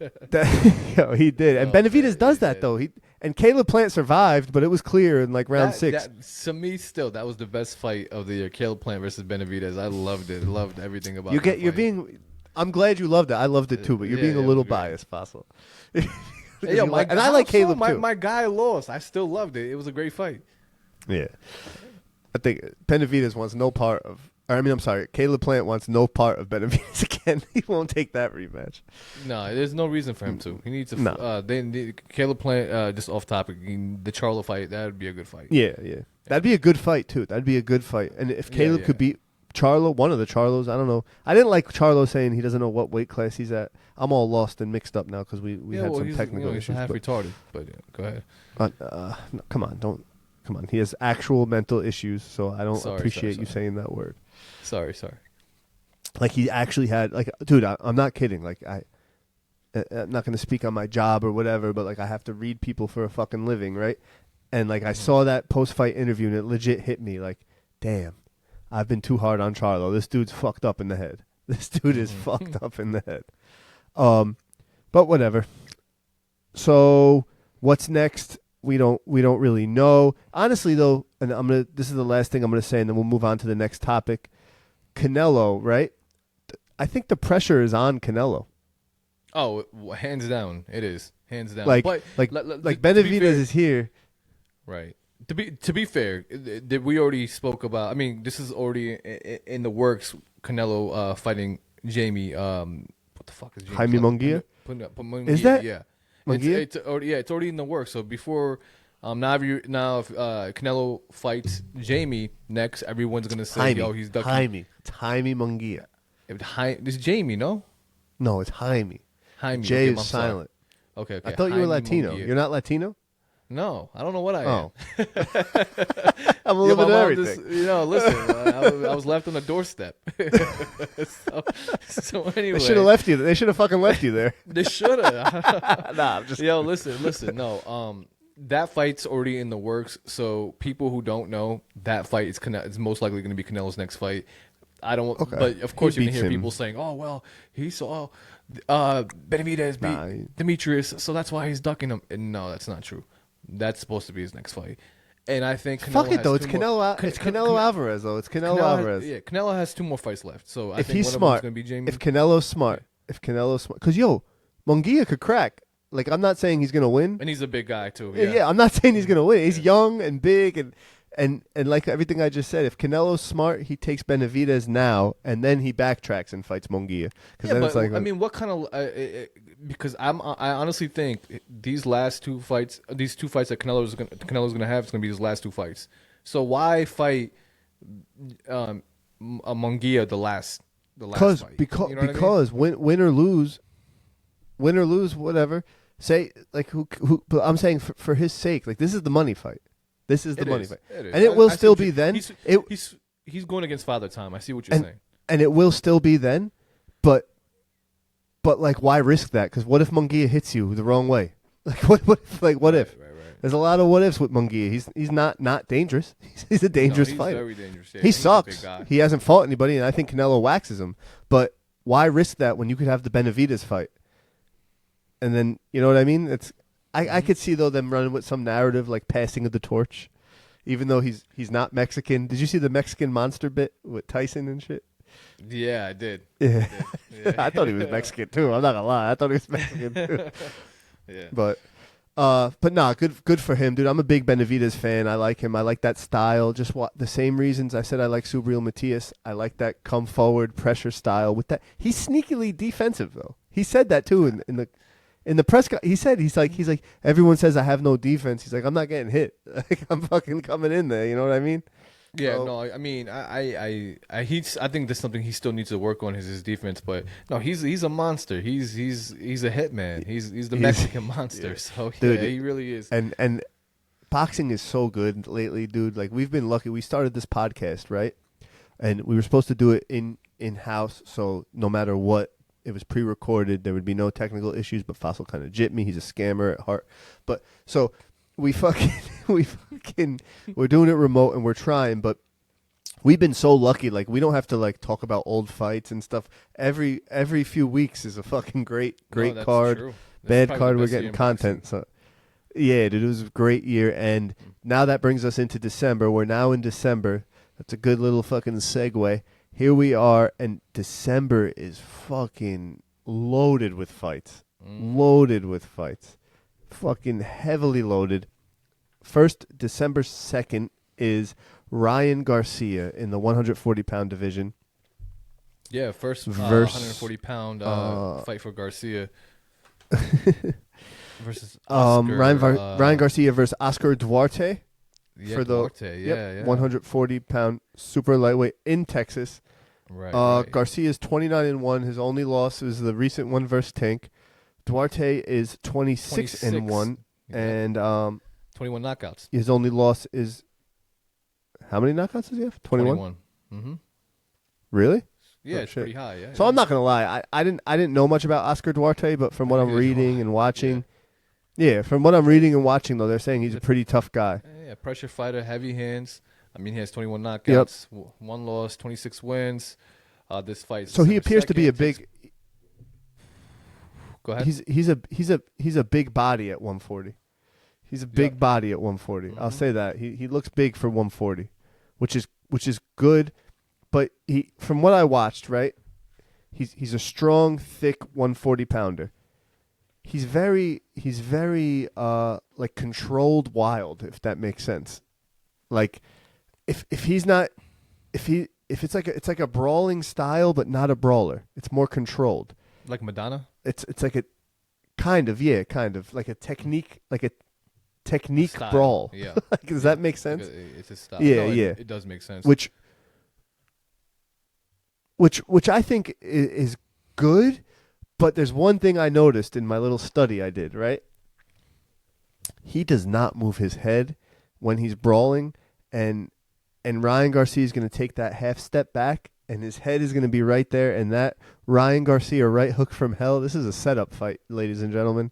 He did, and Benavidez does that though. And Caleb Plant survived, but it was clear in like round 6. To me, still, that was the best fight of the year. Caleb Plant versus Benavidez. I loved it. Loved everything about it. You're being. I'm glad you loved it. I loved it too, but you're being a little biased, Fossil. Hey, yo, and I like Caleb too. My guy lost. I still loved it. It was a great fight. Yeah, I think Benavidez wants no part of. Caleb Plant wants no part of Benavidez again. He won't take that rematch. No, there's no reason for him to. He needs to. Caleb Plant, just off topic, the Charlo fight, that would be a good fight. Yeah. That'd be a good fight, too. That'd be a good fight. And if Caleb could beat Charlo, one of the Charlos, I don't know. I didn't like Charlo saying he doesn't know what weight class he's at. I'm all lost and mixed up now because we had some technical issues. He's half retarded, but go ahead. No, come on. He has actual mental issues, so I don't appreciate you saying that word. Sorry. Like he actually had like, dude, I'm not kidding. Like I'm not going to speak on my job or whatever, but like I have to read people for a fucking living, right? And like I saw that post-fight interview and it legit hit me like, damn, I've been too hard on Charlo. This dude's fucked up in the head. This dude is fucked up in the head. But whatever. So what's next? We don't really know. Honestly though, and this is the last thing I'm gonna say and then we'll move on to the next topic. Canelo, right? I think the pressure is on Canelo. Oh, hands down, it is hands down. Like like Benavidez is here, right? To be fair, did we already spoke about? I mean, this is already in the works. Canelo fighting Jamie. What the fuck is Jamie? Jaime Munguia? Is that? Yeah, Munguia? It's already in the works. So before, now if Canelo fights Jamie next, everyone's gonna say, Jaime. "Oh, he's ducking." Jaime. It's Jaime Munguia. This is Jamie, no? No, it's Jaime. Jaime. J okay, is silent. Okay. I thought you were Jaime Latino. Munguia. You're not Latino? No, I don't know what I am. I'm a little bit of everything. Listen, I was left on the doorstep. so anyway, They should have left you. They should have fucking left you there. They should have. Nah, I'm just. Yo, listen. No, that fight's already in the works. So people who don't know, that fight is most likely going to be Canelo's next fight. I don't. Okay. But of course, He you're gonna hear beats him. people saying, "Oh well, he saw Benavidez beat Demetrius, so that's why he's ducking him." And no, that's not true. That's supposed to be his next fight. And I think Canelo Fuck it has though. It's two more- Canelo. It's Canelo Alvarez though. It's Canelo Alvarez. Canelo has 2 more fights left. So I If think he's one smart, of them's gonna be Jamie. if Canelo's smart, because Munguia could crack. Like I'm not saying he's gonna win. And he's a big guy too. Yeah, I'm not saying he's gonna win. He's young and big and like everything I just said. If Canelo's smart, he takes Benavidez now and then he backtracks and fights Munguia. Yeah, but I mean, what kind of? Because I honestly think these two fights that Canelo's gonna have, is gonna be his last 2 fights. So why fight Munguia the last fight? Because win or lose, whatever. Say like who but I'm saying for his sake, like this is the money fight. This is the money fight, and it will still be then. He's going against Father Time. I see what you're saying, and it will still be then. But like, why risk that? Because what if Munguia hits you the wrong way? Like what if? Right. There's a lot of what ifs with Munguia. He's not dangerous. He's a dangerous fighter. Very dangerous. Yeah, he he's sucks. a big guy. He hasn't fought anybody, and I think Canelo waxes him. But why risk that when you could have the Benavidez fight? And then you know what I mean? I could see though them running with some narrative like passing of the torch, even though he's not Mexican. Did you see the Mexican monster bit with Tyson and shit? Yeah, I did. Yeah, I thought he was Mexican too. I'm not gonna lie, I thought he was Mexican too. Yeah, but nah, good for him, dude. I'm a big Benavidez fan. I like him. I like that style. Just the same reasons I said I like Subriel Matias. I like that come forward pressure style. With that, he's sneakily defensive though. He said that too in the press. He's like everyone says I have no defense. He's like I'm not getting hit. Like, I'm fucking coming in there. You know what I mean? Yeah. So, no, I mean, I think that's something he still needs to work on is his defense. But no, he's a monster. He's a hitman. He's the Mexican monster. Yeah. So dude, yeah, he really is. And boxing is so good lately, dude. Like we've been lucky. We started this podcast right, and we were supposed to do it in house. So no matter what. It was pre-recorded. There would be no technical issues, but Fossil kind of jipped me. He's a scammer at heart. But so we're doing it remote and we're trying, but we've been so lucky. Like we don't have to like talk about old fights and stuff. Every few weeks is a fucking great card. True. Bad card. We're getting content. So yeah, dude, it was a great year. And now that brings us into December. We're now in December. That's a good little fucking segue. Here we are, and December is fucking loaded with fights. Loaded with fights. Fucking heavily loaded. First, December 2nd is Ryan Garcia in the 140-pound division. Yeah, first 140-pound fight for Garcia. Versus Oscar, Ryan Garcia versus Oscar Duarte. Yeah, for the Duarte, yeah. 140-pound super lightweight in Texas. Right. Garcia's 29-1. His only loss is the recent one versus Tank. Duarte is 26-1, and 21 knockouts. His only loss is how many knockouts does he have? 21. Mm-hmm. Really? Yeah, Oh, it's shit. pretty high. Yeah. So I'm not gonna lie, I didn't know much about Oscar Duarte, but from what I'm reading and watching, from what I'm reading and watching though, they're saying he's a pretty tough guy. Yeah, pressure fighter, heavy hands. I mean, he has 21 knockouts, 1 loss, 26 wins. This fight. So he appears to be a big. Go ahead. He's a big body at 140. He's a big body at 140. Mm-hmm. I'll say that he looks big for 140, which is good. But he, from what I watched, right, he's a strong, thick 140 pounder. He's very like controlled wild, if that makes sense. Like if it's like a brawling style, but not a brawler. It's more controlled. Like Madonna. It's like a kind of like a technique brawl. Yeah. Like, does that make sense? It's a style. Yeah, no, yeah. It does make sense. Which I think is good, but there's one thing I noticed in my little study I did, right? He does not move his head when he's brawling, and Ryan Garcia is going to take that half step back, and his head is going to be right there, and that Ryan Garcia right hook from hell. This is a setup fight, ladies and gentlemen,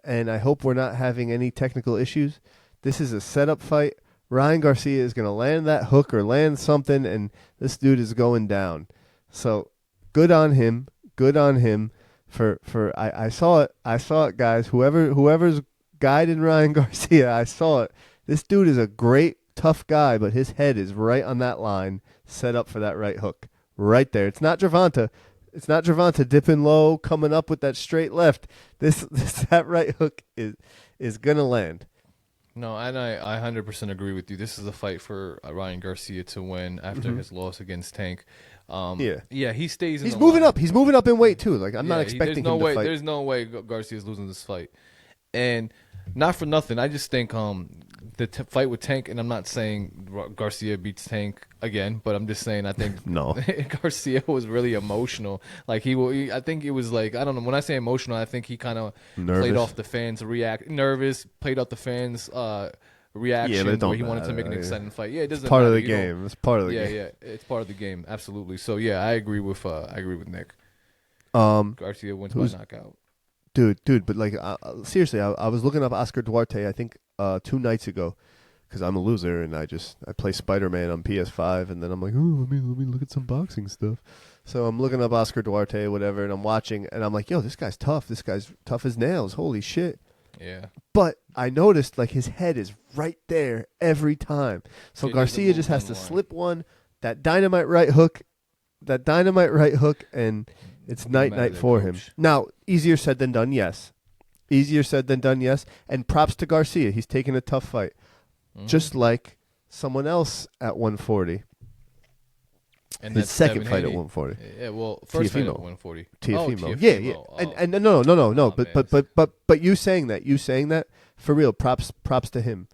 and I hope we're not having any technical issues. This is a setup fight. Ryan Garcia is going to land that hook or land something, and this dude is going down. So good on him. Good on him. I saw it, guys. Whoever's guiding Ryan Garcia, I saw it. This dude is a great, tough guy, but his head is right on that line, set up for that right hook. Right there. It's not Gervonta. It's not Gervonta dipping low, coming up with that straight left. That right hook is gonna land. No, and I 100% agree with you. This is a fight for Ryan Garcia to win after his loss against Tank. Yeah, he stays in He's the moving line. up. He's moving up in weight too. Like I'm not expecting him to fight. There's no way Garcia's losing this fight. And not for nothing, I just think the fight with Tank, and I'm not saying Garcia beats Tank again, but I'm just saying I think No. Garcia was really emotional. Like I think it was like, I don't know, when I say emotional, I think he kind of played off the fans' played off the fans' reaction where he wanted to make an exciting fight. Yeah, it doesn't part matter. of the game. It's part of the game. Yeah, it's part of the game, absolutely. So yeah, I agree with Nick. Garcia wins by knockout. Dude, but like seriously, I was looking up Oscar Duarte. I think 2 nights ago, because I'm a loser and I play Spider-Man on PS5, and then I'm like, oh, let me look at some boxing stuff. So I'm looking up Oscar Duarte, whatever, and I'm watching, and I'm like, yo, this guy's tough. This guy's tough as nails. Holy shit. Yeah. But I noticed like his head is right there every time. So Garcia just has to slip one, that dynamite right hook, and it's night for him. Now, easier said than done, yes. And props to Garcia. He's taking a tough fight. Just like someone else at 140. And his second fight at 140. Yeah, well, first fight at 140. Tiafimo. Yeah. And no. But you saying that for real, props to him.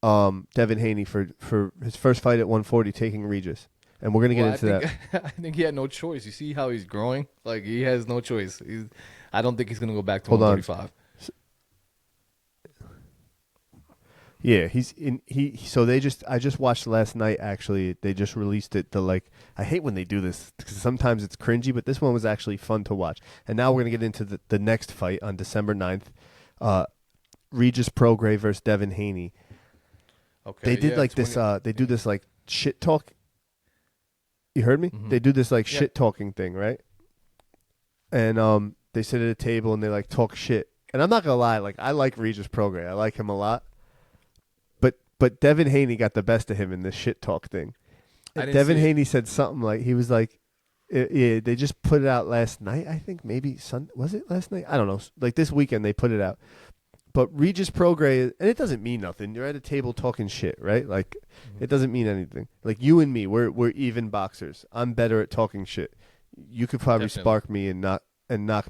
Devin Haney for his first fight at 140 taking Regis. And we're going to get into that. I think he had no choice. You see how he's growing? Like, he has no choice. I don't think he's going to go back to 135. Yeah, I just watched last night, actually. They just released it. I hate when they do this because sometimes it's cringy, but this one was actually fun to watch. And now we're going to get into the next fight on December 9th. Regis Prograis versus Devin Haney. Okay. They did they do this like shit talk. You heard me? Mm-hmm. They do this like shit talking thing, right? And they sit at a table and they like talk shit. And I'm not gonna lie, like I like Regis Prograis. I like him a lot. But Devin Haney got the best of him in this shit talk thing. Devin Haney said something like, he was like, yeah, they just put it out last night, I think. Maybe was it last night? I don't know. Like this weekend they put it out. But Regis Prograis, and it doesn't mean nothing. You're at a table talking shit, right? Like, it doesn't mean anything. Like you and me, we're even boxers. I'm better at talking shit. You could probably spark me and knock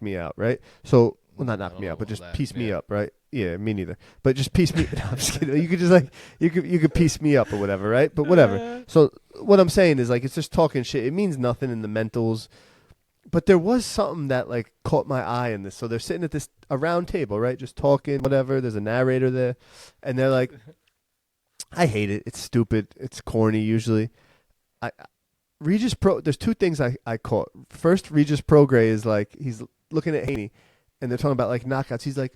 me out, right? So, well, not knock me out, but just piece me up, right? Yeah, me neither. But just piece me. No, I'm just kidding. You could just like you could piece me up or whatever, right? But whatever. So what I'm saying is like it's just talking shit. It means nothing in the mentals. But there was something that like caught my eye in this. So they're sitting at a round table, right? Just talking, whatever. There's a narrator there, and they're like, I hate it. It's stupid. It's corny usually. Regis Pro. There's two things I caught. First, Regis Prograis is like he's looking at Haney, and they're talking about like knockouts. He's like,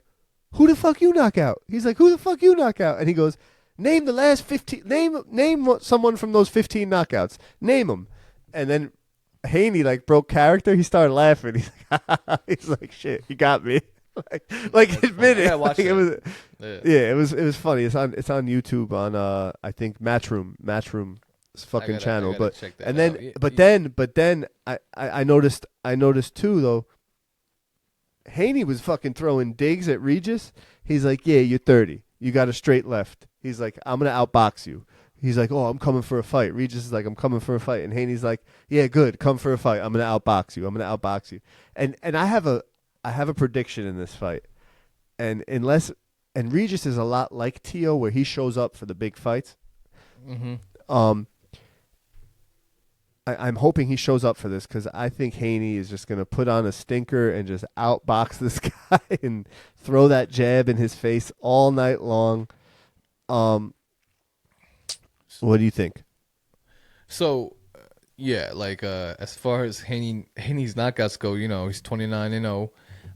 "Who the fuck you knock out?" He's like, "Who the fuck you knock out?" And he goes, "Name the last 15. Name someone from those 15 knockouts. Name them." And then Haney like broke character. He started laughing. He's like, "Shit, you got me." like admit it. Watch like, it. it was, Yeah. it was funny. It's on YouTube on I think Matchroom fucking channel. But check that and out. then but then I noticed too though. Haney was fucking throwing digs at Regis. He's like, "Yeah, you're 30. You got a straight left." He's like, "I'm gonna outbox you." He's like, "Oh, I'm coming for a fight." Regis is like, "I'm coming for a fight," and Haney's like, "Yeah, good, come for a fight. I'm gonna outbox you. I'm gonna outbox you." And I have a prediction in this fight, and Regis is a lot like Tio, where he shows up for the big fights. Mm-hmm. I'm hoping he shows up for this because I think Haney is just gonna put on a stinker and just outbox this guy and throw that jab in his face all night long. What do you think? So, yeah, like as far as Haney's knockouts go, he's 29-0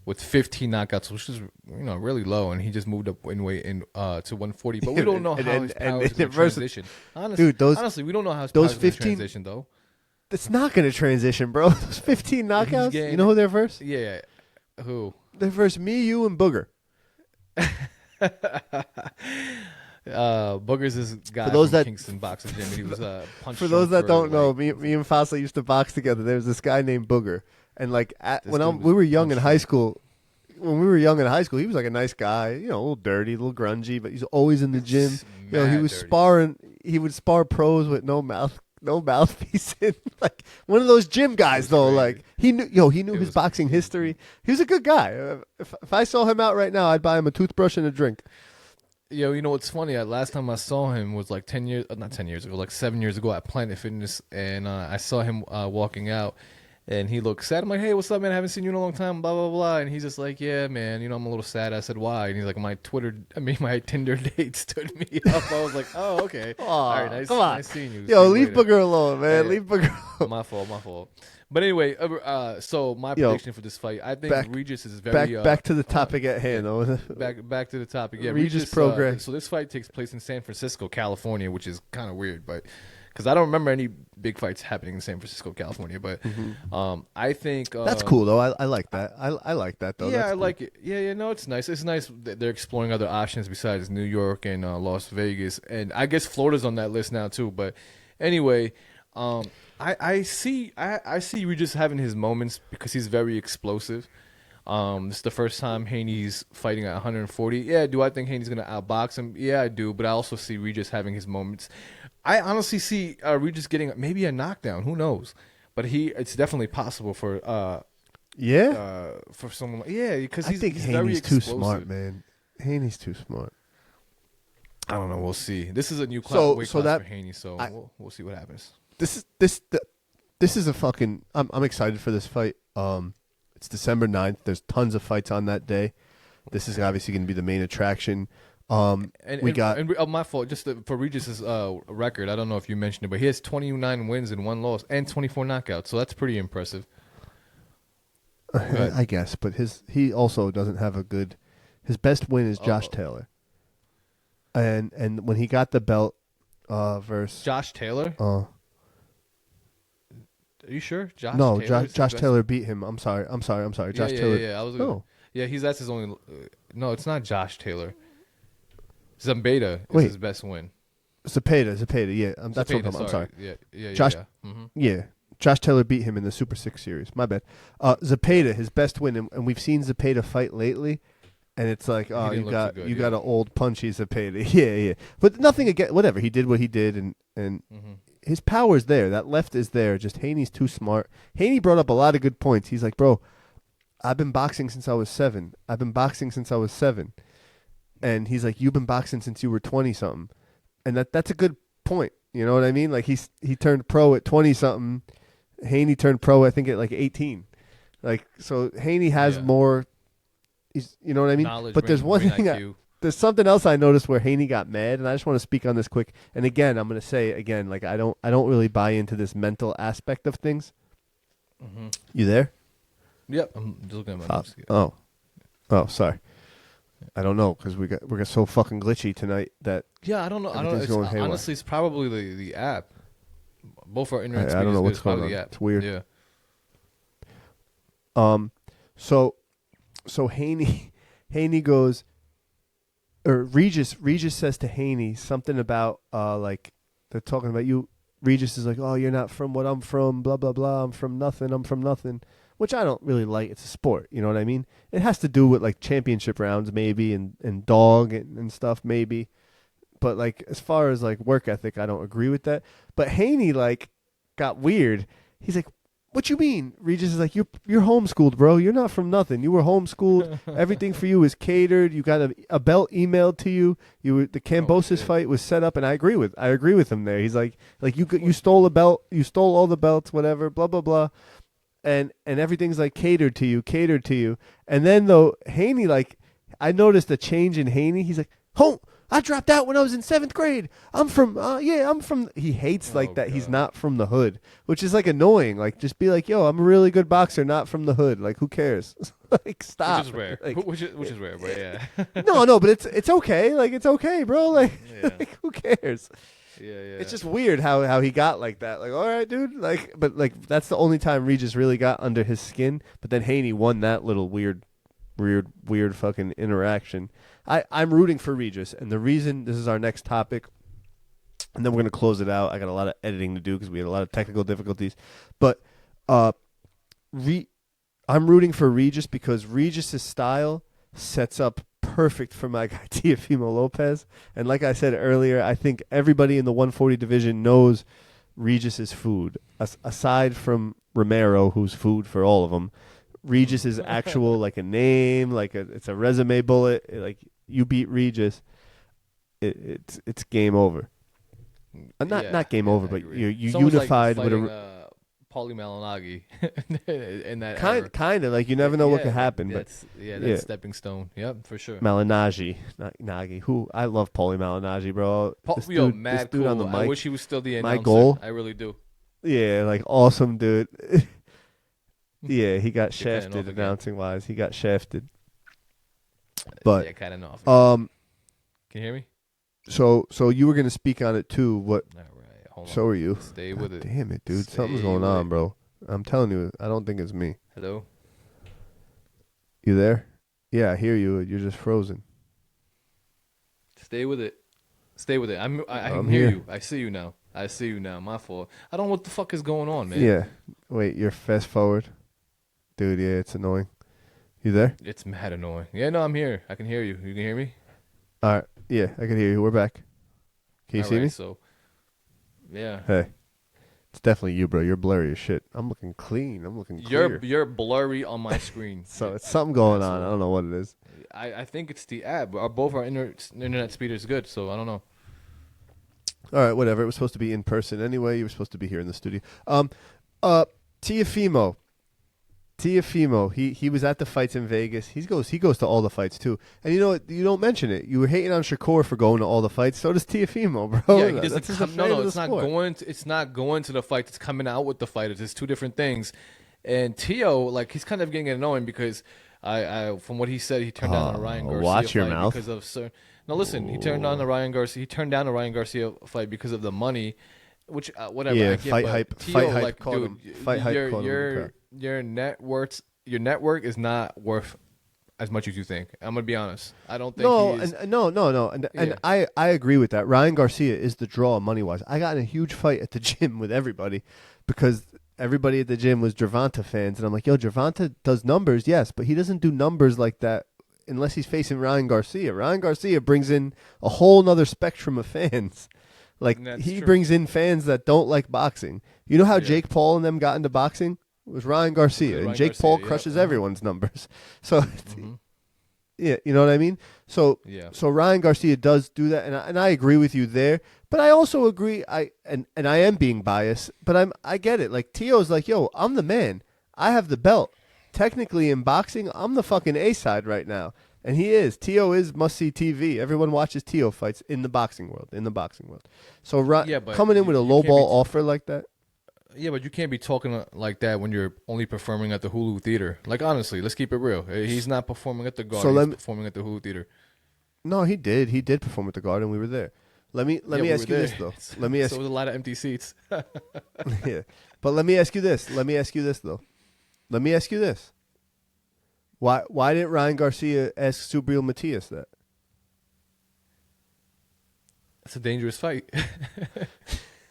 with 15 knockouts, which is really low, and he just moved up in weight to 140. But we don't know how his powers going to transition. Honestly, we don't know how his powers going to transition though. It's not going to transition, bro. Those 15 knockouts. You know who they're versus? Yeah, who? They're versus me, you, and Booger. Booger's this guy from Kingston Boxing Gym. He was punched. For those that don't know, me and Fasa used to box together. There was this guy named Booger, and like we were young in high school. When we were young in high school, he was like a nice guy, a little dirty, a little grungy, but he's always in the gym. He was dirty. Sparring. He would spar pros with no mouthpiece in. Like one of those gym guys, though. Crazy. Like he knew his boxing history. He was a good guy. If I saw him out right now, I'd buy him a toothbrush and a drink. Yo, you know what's funny? Last time I saw him was like 10 years, not 10 years ago, like 7 years ago at Planet Fitness, and I saw him walking out, and he looked sad. I'm like, "Hey, what's up, man? I haven't seen you in a long time, blah, blah, blah." And he's just like, "Yeah, man, I'm a little sad." I said, "Why?" And he's like, my Tinder date stood me up. I was like, "Oh, okay. All right, nice seeing you." Yo, leave Booger alone, man. Leave Booger alone. My fault. But anyway, so my prediction for this fight, I think Regis is very... Back to the topic at hand. Back to the topic. Yeah, Regis Prograis. So this fight takes place in San Francisco, California, which is kind of weird, but because I don't remember any big fights happening in San Francisco, California. But I think... that's cool, though. I like that. I like that, though. Yeah, that's I cool. like it. Yeah, no, it's nice. It's nice that they're exploring other options besides New York and Las Vegas. And I guess Florida's on that list now, too. But anyway... I see Regis having his moments because he's very explosive. This is the first time Haney's fighting at 140. Yeah, do I think Haney's going to outbox him? Yeah, I do. But I also see Regis having his moments. I honestly see Regis getting maybe a knockdown. Who knows? But it's definitely possible for for someone. Because he's Haney's very explosive. Too smart, man. Haney's too smart. I don't know. We'll see. This is a new weight class for Haney, so we'll see what happens. This is a fucking. I'm excited for this fight. It's December 9th. There's tons of fights on that day. This is obviously going to be the main attraction. My fault. Just for Regis's record, I don't know if you mentioned it, but he has 29 wins and 1 loss and 24 knockouts. So that's pretty impressive. I guess, but he also doesn't have a good. His best win is Josh Taylor. And when he got the belt versus Josh Taylor. Are you sure? Josh Taylor beat him. I'm sorry. Josh Taylor. Yeah, that's his only. No, it's not Josh Taylor. Zambeda is his best win. Zepeda. Yeah, that's what I'm sorry. Yeah. Josh. Yeah. Josh Taylor beat him in the Super 6 series. My bad. Zepeda, his best win, and we've seen Zepeda fight lately, and it's like, you got an old punchy Zepeda. Yeah. But nothing against whatever he did. What he did, and his power's there. That left is there. Just Haney's too smart. Haney brought up a lot of good points. He's like, "Bro, I've been boxing since I was 7. And he's like, "You've been boxing since you were 20-something." And that's a good point. You know what I mean? Like he turned pro at 20-something. Haney turned pro, I think, at like 18. Like, so Haney has more. You know what I mean? Knowledge, but there's one thing. there's something else I noticed where Haney got mad, and I just want to speak on this quick. And again, I'm going to say again, like I don't really buy into this mental aspect of things. Mm-hmm. You there? Yep. I'm just looking at my notes. Oh, sorry. I don't know because we're so fucking glitchy tonight that I don't know. Honestly, it's probably the app. Both our internet speed I don't know is what's good. going on. The app. It's weird. Yeah. So Haney goes, or Regis says to Haney something about like they're talking about you. Regis is like, oh, you're not from what I'm from, blah blah blah. I'm from nothing, which I don't really like. It's a sport, you know what I mean? It has to do with like championship rounds maybe and dog and stuff maybe. But like as far as like work ethic, I don't agree with that. But Haney like got weird. He's like, what you mean? Regis is like, you're homeschooled, bro. You're not from nothing. You were homeschooled. Everything for you was catered. You got a belt emailed to you. The Kambosos fight was set up, and I agree with him there. He's like you stole a belt. You stole all the belts, whatever, blah blah blah, and everything's like catered to you. And then though Haney, like I noticed a change in Haney. He's like, I dropped out when I was in 7th grade. I'm from. He hates that. God. He's not from the hood, which is like annoying. Like, just be like, yo, I'm a really good boxer, not from the hood. Like, who cares? Like, stop. Which is rare. Like, which is rare, but yeah. no, but it's okay. Like, it's okay, bro. Like, yeah. like who cares? Yeah. It's just weird how he got like that. Like, all right, dude. Like, but like that's the only time Regis really got under his skin. But then Haney won that little weird fucking interaction. I'm rooting for Regis, and the reason this is our next topic, and then we're going to close it out. I got a lot of editing to do because we had a lot of technical difficulties. But I'm rooting for Regis because Regis' style sets up perfect for my guy Teofimo Lopez. And like I said earlier, I think everybody in the 140 division knows Regis' food, aside from Romero, who's food for all of them. Regis is actual like a name, like it's a resume bullet. Like you beat Regis, it's game over. Not game over, but you unified like with Paulie Malignaggi in that kind of like you never know what could happen. That's stepping stone. Yep, for sure. Malignaggi, not Nagy. Who I love Paulie Malignaggi, bro. This dude cool. on the mic. I wish he was still the announcer. My goal. I really do. Yeah, like awesome dude. Yeah, he got shafted announcing wise. He got shafted. But yeah, kind of off. Can you hear me? So you were gonna speak on it too. What? All right, hold on. So are you? Stay with it. Damn it, dude! Something's going on, bro. I'm telling you, I don't think it's me. Hello. You there? Yeah, I hear you. You're just frozen. Stay with it. I can hear you. I see you now. My fault. I don't know what the fuck is going on, man. Yeah. Wait, you're fast forward. Dude, yeah, it's annoying. You there? It's mad annoying. Yeah, no, I'm here. I can hear you. You can hear me? All right. Yeah, I can hear you. We're back. Can you see me? So, yeah. Hey. It's definitely you, bro. You're blurry as shit. I'm looking clean. I'm looking clear. You're blurry on my screen. So it's something going on. I don't know what it is. I think it's the app. Both our internet speed is good, so I don't know. All right, whatever. It was supposed to be in person anyway. You were supposed to be here in the studio. Teofimo, he was at the fights in Vegas. He goes to all the fights too. And you know what? You don't mention it. You were hating on Shakur for going to all the fights. So does Teofimo, bro. Yeah, he doesn't it's not going. It's not going to the fights. It's coming out with the fighters. It's two different things. And Teo, like he's kind of getting annoying because I from what he said, he turned down the Ryan Garcia watch your fight mouth. because of No, listen. He turned down the Ryan Garcia. He turned down the Ryan Garcia fight because of the money, which whatever. Yeah, I get, fight hype. Teo, Fight hype. like, Called dude, him. Fight hype. Called him. Your network is not worth as much as you think. I'm gonna be honest. I don't think. No. And I agree with that. Ryan Garcia is the draw money wise. I got in a huge fight at the gym with everybody because everybody at the gym was Gervonta fans, and I'm like, yo, Gervonta does numbers, yes, but he doesn't do numbers like that unless he's facing Ryan Garcia. Ryan Garcia brings in a whole nother spectrum of fans. Like he brings in fans that don't like boxing. You know how Jake Paul and them got into boxing? It was Ryan Garcia, and Jake Paul crushes everyone's numbers. So, yeah, you know what I mean. So Ryan Garcia does do that, and I agree with you there. But I also agree. I am being biased, but I get it. Like Teo's like, yo, I'm the man. I have the belt. Technically, in boxing, I'm the fucking A side right now. And he is. Tio is must-see TV. Everyone watches Tio fights in the boxing world. So coming in with a low-ball offer like that. Yeah, but you can't be talking like that when you're only performing at the Hulu Theater. Like, honestly, let's keep it real. He's not performing at the Garden. He's performing at the Hulu Theater. No, he did. He did perform at the Garden. We were there. Let me ask you this, though. So there was a lot of empty seats. Yeah. But let me ask you this. Though. Let me ask you this. Why didn't Ryan Garcia ask Subriel Matias that? That's a dangerous fight.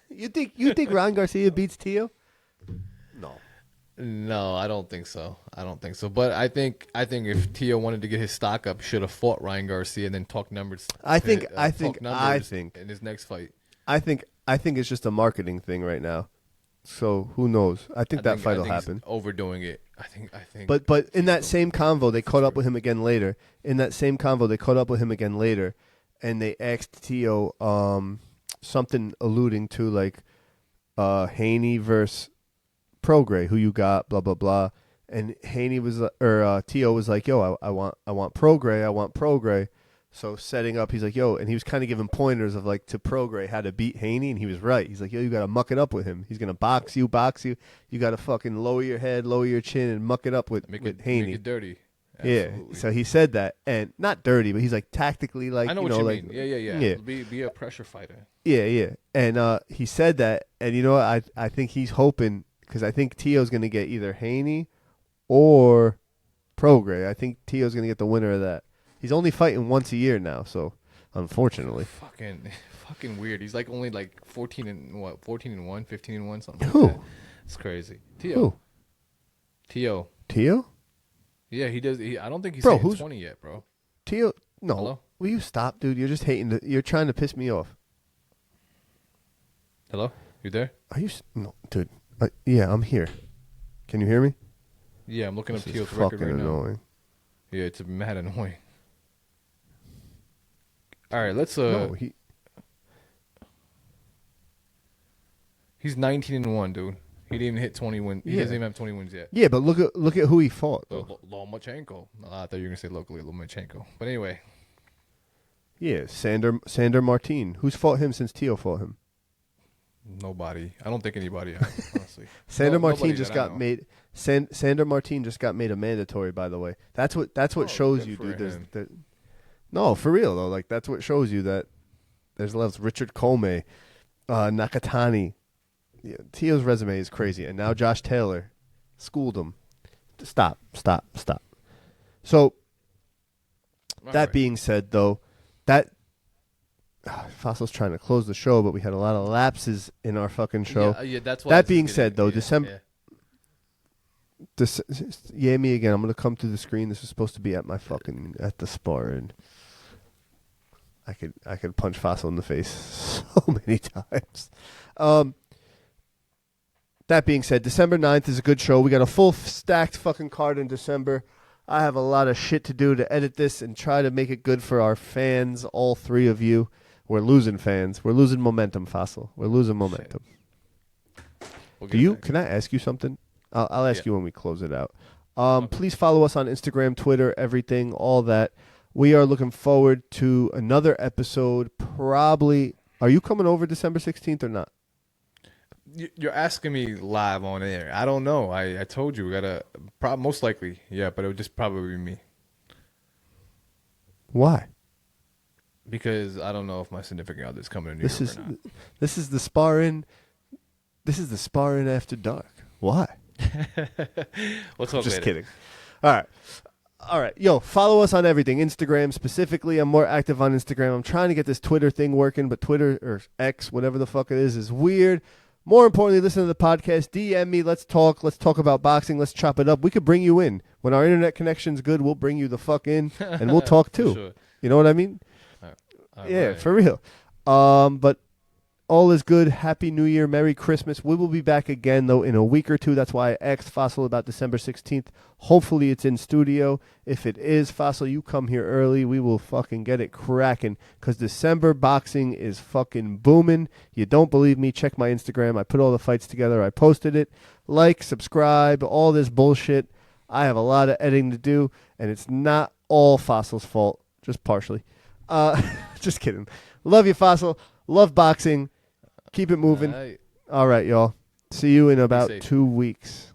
You think Ryan Garcia beats Tio? No, I don't think so. But I think if Tio wanted to get his stock up, he should have fought Ryan Garcia and then talk numbers. I think in his next fight. I think it's just a marketing thing right now. So who knows? I think that fight will happen. He's overdoing it. I think. But in that same convo, they caught up with him again later. And they asked Tio something alluding to like Haney versus Prograis, who you got, blah blah blah. And Haney was Tio was like, yo, I want Prograis. So setting up, he's like, yo, and he was kind of giving pointers of like to Prograis how to beat Haney, and he was right. He's like, yo, you got to muck it up with him. He's gonna box you. You got to fucking lower your head, lower your chin, and muck it up with Haney. Make it dirty. Absolutely. Yeah. So he said that, and not dirty, but he's like tactically, like I know what you like, mean. Yeah. Be a pressure fighter. Yeah. And he said that, and you know what? I think he's hoping because I think Tio's gonna get either Haney or Prograis. I think Tio's gonna get the winner of that. He's only fighting once a year now, so unfortunately. Fucking weird. He's like only like 14 and 1, 15 and 1, something Who? like that. It's crazy. Tio. Tio? Yeah, he does. I don't think he's hitting 20 yet, bro. Tio? No. Hello? Will you stop, dude? You're just hating. You're trying to piss me off. Hello? You there? Are you? No, dude. Yeah, I'm here. Can you hear me? Yeah, I'm looking up This Tio's is record fucking right annoying. now. Yeah, it's mad annoying. All right, let's No, he's 19 and 1, dude. He didn't even hit 20 wins. He doesn't even have 20 wins yet. Yeah, but look at who he fought. Lomachenko. I thought you were gonna say locally Lomachenko, but anyway. Yeah, Sander Martin. Who's fought him since Tio fought him? Nobody. I don't think anybody has, honestly. Sander Martin just got made. Sander Martin just got made a mandatory. By the way, that's what shows you, dude. No, for real though. Like that's what shows you that there's levels. Richard Comey, Nakatani. Yeah, Tio's resume is crazy, and now Josh Taylor schooled him. Stop. So that being said, though, that Fossil's trying to close the show, but we had a lot of lapses in our fucking show. Yeah, that's why. That being said, though, December. Yeah, me again. I'm gonna come to the screen. This is supposed to be at the Spar-Inn. I could punch Fossil in the face so many times. That being said, December 9th is a good show. We got a full stacked fucking card in December. I have a lot of shit to do to edit this and try to make it good for our fans, all three of you. We're losing fans. We're losing momentum, Fossil. We're losing momentum. Can I ask you something? I'll ask you when we close it out. Please follow us on Instagram, Twitter, everything, all that. We are looking forward to another episode. Probably. Are you coming over December 16th or not? You're asking me live on air. I don't know. I told you we gotta most likely, yeah, but it would just probably be me. Why? Because I don't know if my significant other is coming to New York or not. This is the Spar-Inn. This is the Spar-Inn After Dark. Why? We'll talk just later. Kidding. All right. Yo, follow us on everything. Instagram specifically. I'm more active on Instagram. I'm trying to get this Twitter thing working, but Twitter or X, whatever the fuck it is weird. More importantly, listen to the podcast. DM me. Let's talk. Let's talk about boxing. Let's chop it up. We could bring you in. When our internet connection's good, we'll bring you the fuck in, and we'll talk too. Sure. You know what I mean? Yeah, right. For real. But all is good. Happy New Year. Merry Christmas. We will be back again, though, in a week or two. That's why I asked Fossil about December 16th. Hopefully it's in studio. If it is, Fossil, you come here early. We will fucking get it cracking because December boxing is fucking booming. You don't believe me? Check my Instagram. I put all the fights together. I posted it. Like, subscribe, all this bullshit. I have a lot of editing to do, and it's not all Fossil's fault, just partially. Just kidding. Love you, Fossil. Love boxing. Keep it moving. All right, y'all. See you in about 2 weeks.